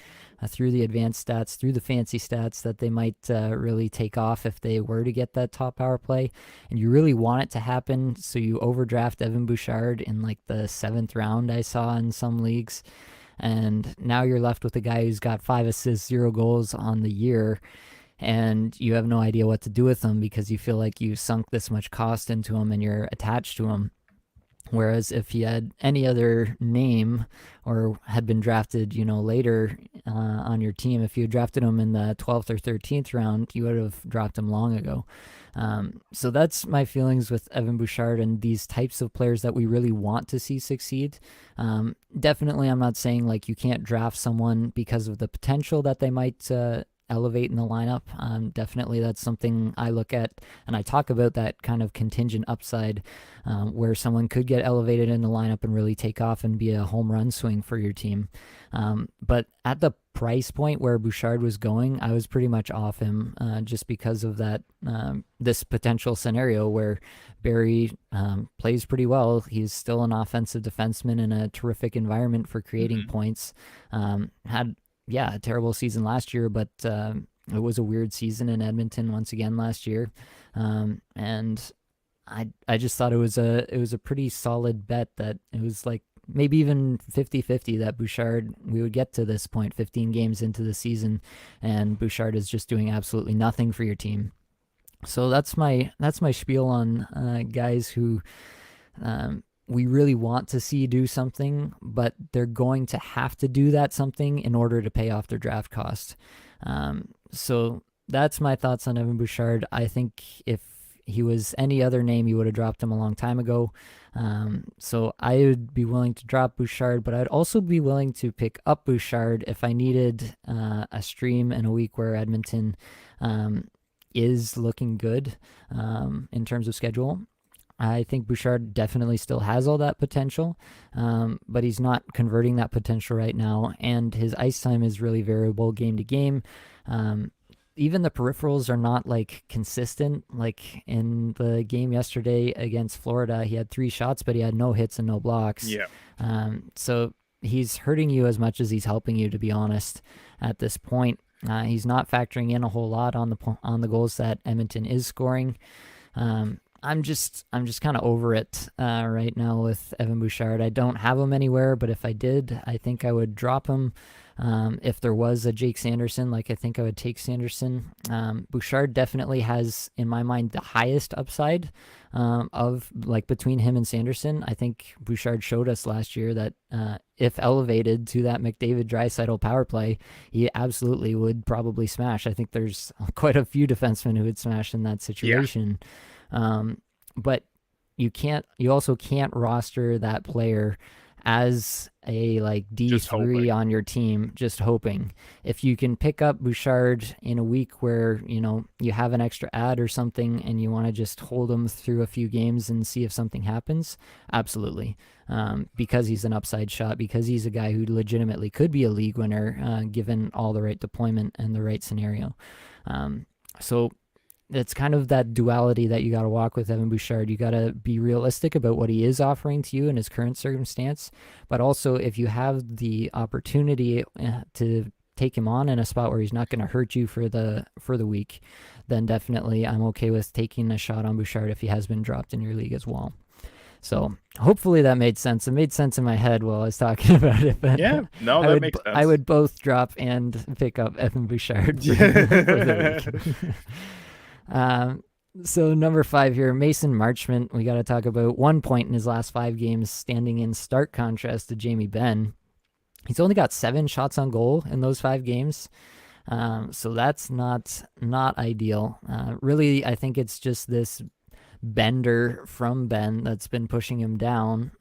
S1: through the advanced stats, through the fancy stats, that they might really take off if they were to get that top power play, and you really want it to happen. So you overdraft Evan Bouchard in like the 7th round, I saw in some leagues. And now you're left with a guy who's got 5 assists, 0 goals on the year, and you have no idea what to do with him because you feel like you sunk this much cost into him and you're attached to him. Whereas if he had any other name or had been drafted, later on your team, if you had drafted him in the 12th or 13th round, you would have dropped him long ago. So that's my feelings with Evan Bouchard and these types of players that we really want to see succeed. Definitely, I'm not saying like you can't draft someone because of the potential that they might elevate in the lineup. Definitely that's something I look at, and I talk about that kind of contingent upside where someone could get elevated in the lineup and really take off and be a home run swing for your team. But at the price point where Bouchard was going, I was pretty much off him just because of that this potential scenario where Barrie plays pretty well. He's still an offensive defenseman in a terrific environment for creating points. Had a terrible season last year, but it was a weird season in Edmonton once again last year. And I just thought it was a pretty solid bet that it was like maybe even 50-50 that Bouchard, we would get to this point 15 games into the season and Bouchard is just doing absolutely nothing for your team. So that's my spiel on guys who we really want to see do something, but they're going to have to do that something in order to pay off their draft cost. So that's my thoughts on Evan Bouchard. I think if he was any other name, you would have dropped him a long time ago. So I would be willing to drop Bouchard, but I'd also be willing to pick up Bouchard if I needed a stream in a week where Edmonton is looking good in terms of schedule. I think Bouchard definitely still has all that potential, but he's not converting that potential right now, and his ice time is really variable game to game. Even the peripherals are not like consistent. Like in the game yesterday against Florida, he had 3 shots, but he had no hits and no blocks.
S2: Yeah.
S1: So he's hurting you as much as he's helping you, to be honest, at this point. He's not factoring in a whole lot on the goals that Edmonton is scoring. I'm just kind of over it right now with Evan Bouchard. I don't have him anywhere, but if I did, I think I would drop him. If there was a Jake Sanderson, like I think I would take Sanderson. Bouchard definitely has, in my mind, the highest upside of like between him and Sanderson. I think Bouchard showed us last year that if elevated to that McDavid Draisaitl power play, he absolutely would probably smash. I think there's quite a few defensemen who would smash in that
S2: Yeah.
S1: situation. But you also can't roster that player as a like
S2: Just
S1: D3
S2: hoping.
S1: on your team, just hoping. If you can pick up Bouchard in a week where, you have an extra ad or something and you want to just hold him through a few games and see if something happens, absolutely. Because he's an upside shot, because he's a guy who legitimately could be a league winner given all the right deployment and the right scenario. So it's kind of that duality that you got to walk with Evan Bouchard. You got to be realistic about what he is offering to you in his current circumstance, but also if you have the opportunity to take him on in a spot where he's not going to hurt you for the week, then definitely I'm okay with taking a shot on Bouchard if he has been dropped in your league as well. So hopefully that made sense. It made sense in my head while I was talking about it. But
S2: Yeah, no, that makes sense.
S1: I would both drop and pick up Evan Bouchard for the week. So number 5 here, Mason Marchment. We got to talk about 1 point in his last 5 games, standing in stark contrast to Jamie Benn. He's only got 7 shots on goal in those 5 games. So that's not ideal. Really, I think it's just this bender from Benn that's been pushing him down.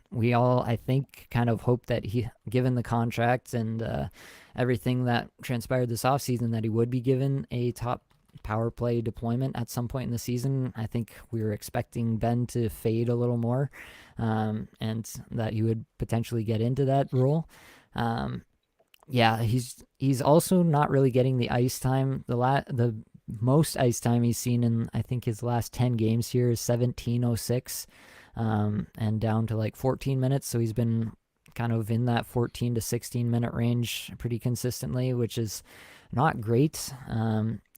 S1: We all, I think, kind of hope that he, given the contract and everything that transpired this offseason, that he would be given a top power play deployment at some point in the season. I think we were expecting Benn to fade a little more, and that he would potentially get into that role. Yeah, he's also not really getting the ice time. The most ice time he's seen in, I think, his last 10 games here is 17:06, and down to like 14 minutes. So he's been kind of in that 14 to 16 minute range pretty consistently, which is not great.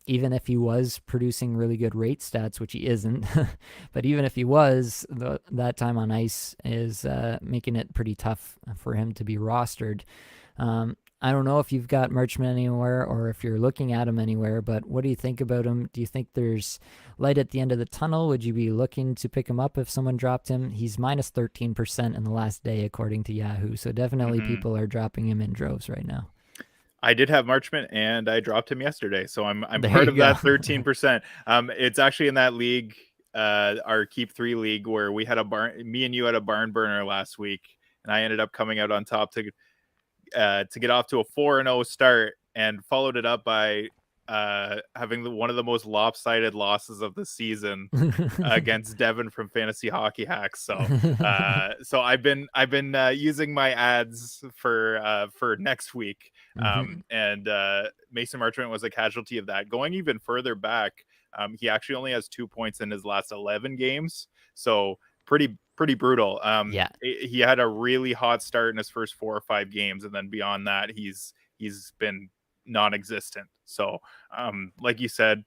S1: Even if he was producing really good rate stats, which he isn't, but even if he was, that time on ice is making it pretty tough for him to be rostered. I don't know if you've got Marchment anywhere or if you're looking at him anywhere, but what do you think about him? Do you think there's light at the end of the tunnel? Would you be looking to pick him up if someone dropped him? He's minus 13% in the last day, according to Yahoo. So definitely people are dropping him in droves right now.
S2: I did have Marchment and I dropped him yesterday, so I'm part of that 13%. It's actually in that league, our Keep 3 league, where we had me and you had a barn burner last week, and I ended up coming out on top to get off to a 4-0 start, and followed it up by having one of the most lopsided losses of the season against Devin from Fantasy Hockey Hacks. So I've been using my ads for next week. And Mason Marchment was a casualty of that. Going even further back, he actually only has 2 points in his last 11 games. So pretty brutal.
S1: Yeah.
S2: He had a really hot start in his first 4 or 5 games, and then beyond that, he's been non-existent. So like you said,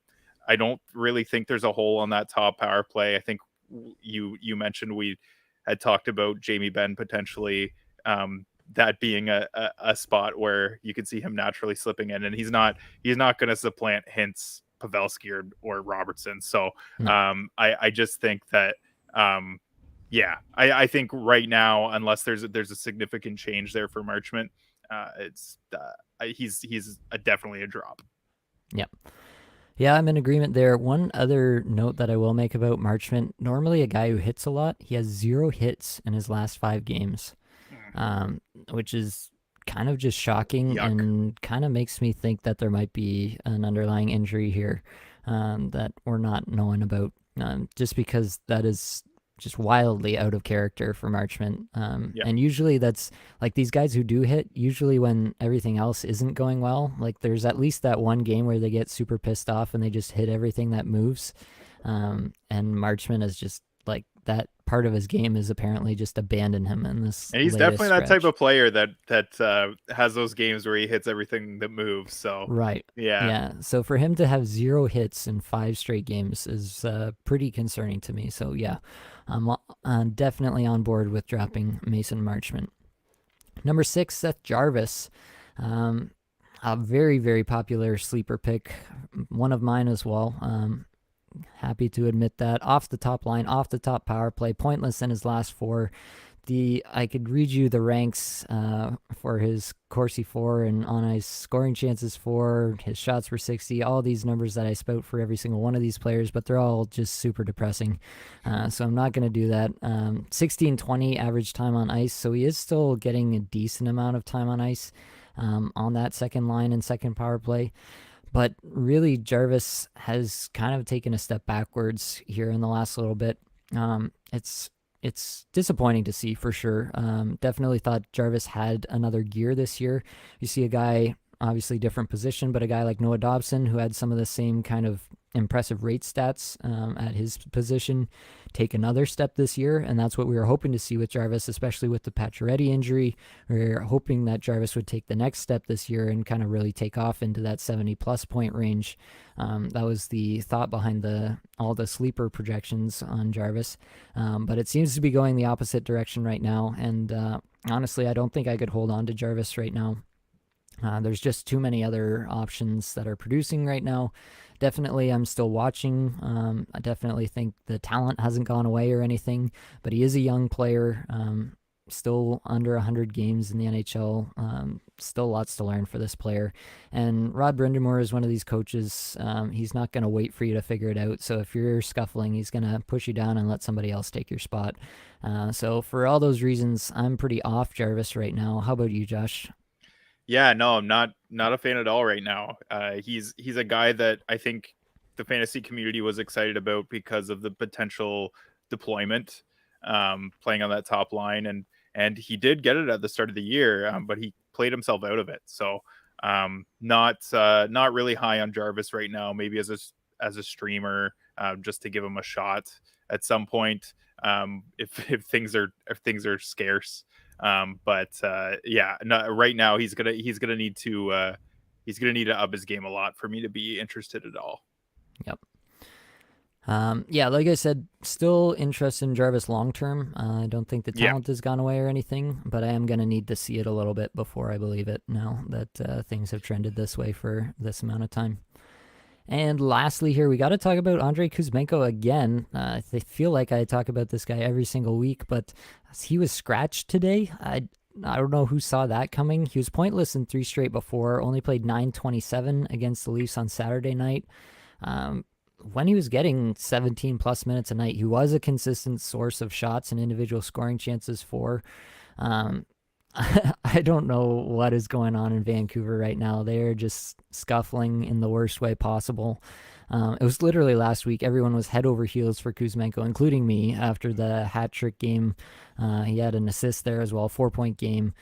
S2: I don't really think there's a hole on that top power play. I think you mentioned we had talked about Jamie Benn potentially that being a spot where you could see him naturally slipping in, and he's not going to supplant Hintz, Pavelski, or Robertson. So I just think that I think right now, unless there's a significant change there for Marchment, he's definitely a drop.
S1: Yep. Yeah, I'm in agreement there. One other note that I will make about Marchment, normally a guy who hits a lot, he has 0 hits in his last 5 games, which is kind of just shocking.
S2: Yuck.
S1: And kind of makes me think that there might be an underlying injury here that we're not knowing about, just because that is just wildly out of character for Marchment. And usually that's like these guys who do hit, usually when everything else isn't going well, like there's at least that one game where they get super pissed off and they just hit everything that moves. And Marchment is just like that part of his game is apparently just abandon him in this
S2: And he's
S1: latest
S2: definitely that type
S1: stretch.
S2: of player that has those games where he hits everything that moves. So
S1: Right.
S2: yeah,
S1: Yeah. So for him to have 0 hits in 5 straight games is pretty concerning to me. So yeah, I'm definitely on board with dropping Mason Marchment. Number 6, Seth Jarvis. Um, a very, very popular sleeper pick, one of mine as well. Happy to admit that. Off the top line, off the top power play, pointless in his last 4. I could read you the ranks for his Corsi 4 and on ice scoring chances 4, his shots per 60, all these numbers that I spout for every single one of these players, but they're all just super depressing. So I'm not going to do that. 16-20 average time on ice, so he is still getting a decent amount of time on ice on that second line and second power play. But really, Jarvis has kind of taken a step backwards here in the last little bit. It's disappointing to see for sure. Definitely thought Jarvis had another gear this year. You see a guy, obviously different position, but a guy like Noah Dobson who had some of the same kind of impressive rate stats at his position take another step this year, and that's what we were hoping to see with Jarvis, especially with the Pacioretty injury. We were hoping that Jarvis would take the next step this year and kind of really take off into that 70-plus point range. That was the thought behind all the sleeper projections on Jarvis, but it seems to be going the opposite direction right now, and honestly, I don't think I could hold on to Jarvis right now. There's just too many other options that are producing right now. Definitely, I'm still watching. I definitely think the talent hasn't gone away or anything, but he is a young player, still under 100 games in the NHL. Still lots to learn for this player. And Rod Brindamore is one of these coaches. He's not going to wait for you to figure it out. So if you're scuffling, he's going to push you down and let somebody else take your spot. So for all those reasons, I'm pretty off Jarvis right now. How about you, Josh?
S2: yeah, no, I'm not a fan at all right now. He's a guy that I think the fantasy community was excited about because of the potential deployment, playing on that top line, and he did get it at the start of the year, but he played himself out of it. So not really high on Jarvis right now. Maybe as a streamer, just to give him a shot at some point, if things are scarce. But yeah, no, right now he's gonna need to up his game a lot for me to be interested at all.
S1: Yep. Yeah, like I said, still interested in Jarvis long term. I don't think the
S2: Yeah,
S1: talent has gone away or anything, but I am going to need to see it a little bit before I believe it now that things have trended this way for this amount of time. And lastly, here, we got to talk about Andrei Kuzmenko again. I feel like I talk about this guy every single week, but he was scratched today. I don't know who saw that coming. He was pointless in 3 straight before, only played 9:27 against the Leafs on Saturday night. When he was getting 17 plus minutes a night, he was a consistent source of shots and individual scoring chances for. Um, I don't know what is going on in Vancouver right now. They're just scuffling in the worst way possible. It was literally last week. Everyone was head over heels for Kuzmenko, including me, after the hat trick game. He had an assist there as well, 4-point game.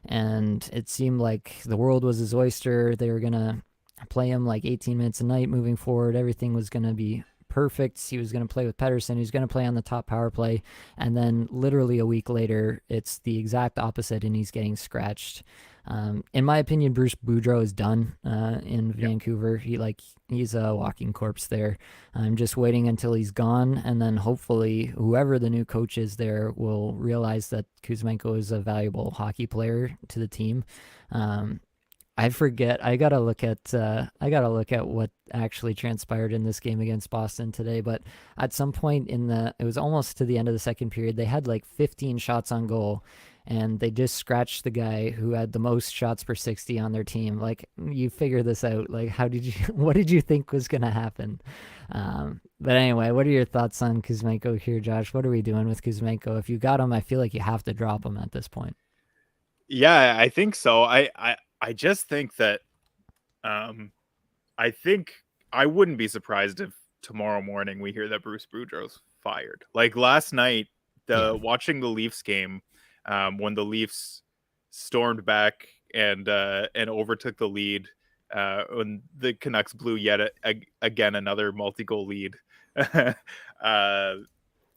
S1: And it seemed like the world was his oyster. They were going to play him like 18 minutes a night moving forward. Everything was going to be perfect. He was going to play with Pettersson. He was going to play on the top power play. And then literally a week later, it's the exact opposite, and he's getting scratched. In my opinion, Bruce Boudreau is done in Vancouver. He's a walking corpse there. I'm just waiting until he's gone, and then hopefully whoever the new coach is there will realize that Kuzmenko is a valuable hockey player to the team. I forget. I gotta look at what actually transpired in this game against Boston today. But at some point it was almost to the end of the second period. They had like 15 shots on goal, and they just scratched the guy who had the most shots per 60 on their team. Like, you figure this out. Like, what did you think was gonna happen? But anyway, what are your thoughts on Kuzmenko here, Josh? What are we doing with Kuzmenko? If you got him, I feel like you have to drop him at this point.
S2: yeah, I think so. I just think that I think I wouldn't be surprised if tomorrow morning we hear that Bruce Boudreau's fired. Like last night,
S1: Yeah.
S2: watching the Leafs game, when the Leafs stormed back and overtook the lead, when the Canucks blew yet again another multi-goal lead. uh,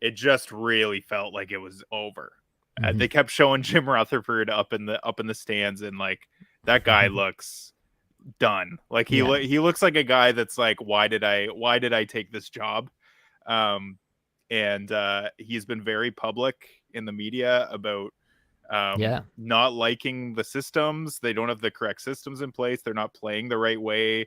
S2: it just really felt like it was over.
S1: Mhm.
S2: They kept showing Jim Rutherford up in the stands, and like that guy looks done. Like
S1: Yeah.
S2: he looks like a guy that's like, why did I take this job? Um, and he's been very public in the media about
S1: Yeah.
S2: not liking the systems. They don't have the correct systems in place. They're not playing the right way,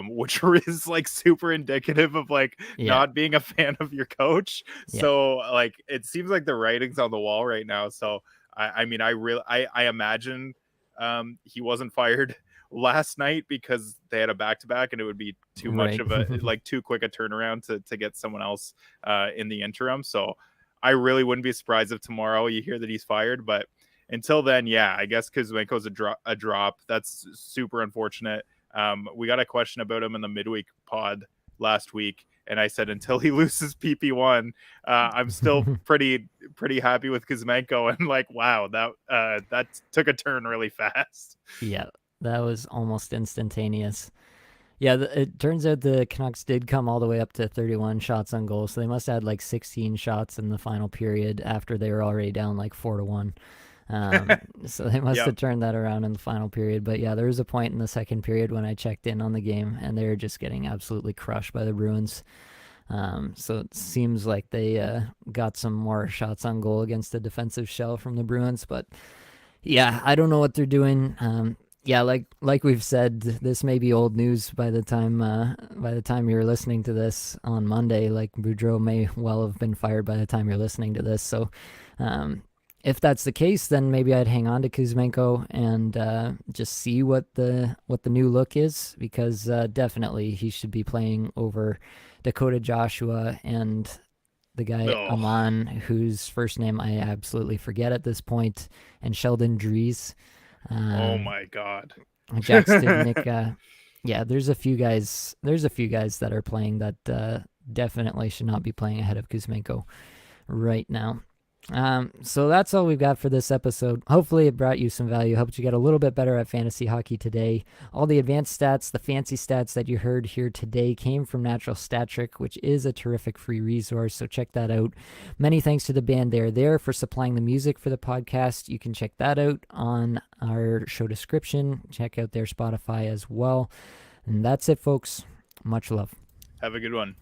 S2: which is like super indicative of like
S1: Yeah.
S2: not being a fan of your coach.
S1: Yeah.
S2: So like it seems like the writing's on the wall right now. So I mean, I imagine he wasn't fired last night because they had a back-to-back and it would be too much
S1: Right.
S2: of a like too quick a turnaround to get someone else in the interim. So I really wouldn't be surprised if tomorrow you hear that he's fired. But until then, yeah, I guess Kuzmenko's a drop. That's super unfortunate. We got a question about him in the midweek pod last week, and I said until he loses PP1, I'm still pretty happy with Kuzmenko. And like, wow, that took a turn really fast.
S1: Yeah, that was almost instantaneous. Yeah, it turns out the Canucks did come all the way up to 31 shots on goal, so they must have had like 16 shots in the final period after they were already down like 4-1. So they must have turned that around in the final period. But yeah, there was a point in the second period when I checked in on the game, and they were just getting absolutely crushed by the Bruins. So it seems like they got some more shots on goal against the defensive shell from the Bruins. But yeah, I don't know what they're doing. Yeah, like we've said, this may be old news by the time you're listening to this on Monday. Like Boudreau may well have been fired by the time you're listening to this. So, if that's the case, then maybe I'd hang on to Kuzmenko and just see what the new look is, because definitely he should be playing over Dakota Joshua and the guy Aman, whose first name I absolutely forget at this point, and Sheldon Dries.
S2: Oh my God.
S1: Jack Studnicka. Yeah, there's a few guys that are playing that definitely should not be playing ahead of Kuzmenko right now. So that's all we've got for this episode. Hopefully it brought you some value, helped you get a little bit better at fantasy hockey today. All the advanced stats, the fancy stats that you heard here today came from Natural Stat Trick, which is a terrific free resource, so check that out. Many thanks to the band They're There for supplying the music for the podcast. You can check that out on our show description. Check out their Spotify as well. And that's it, folks. Much love.
S2: Have a good one.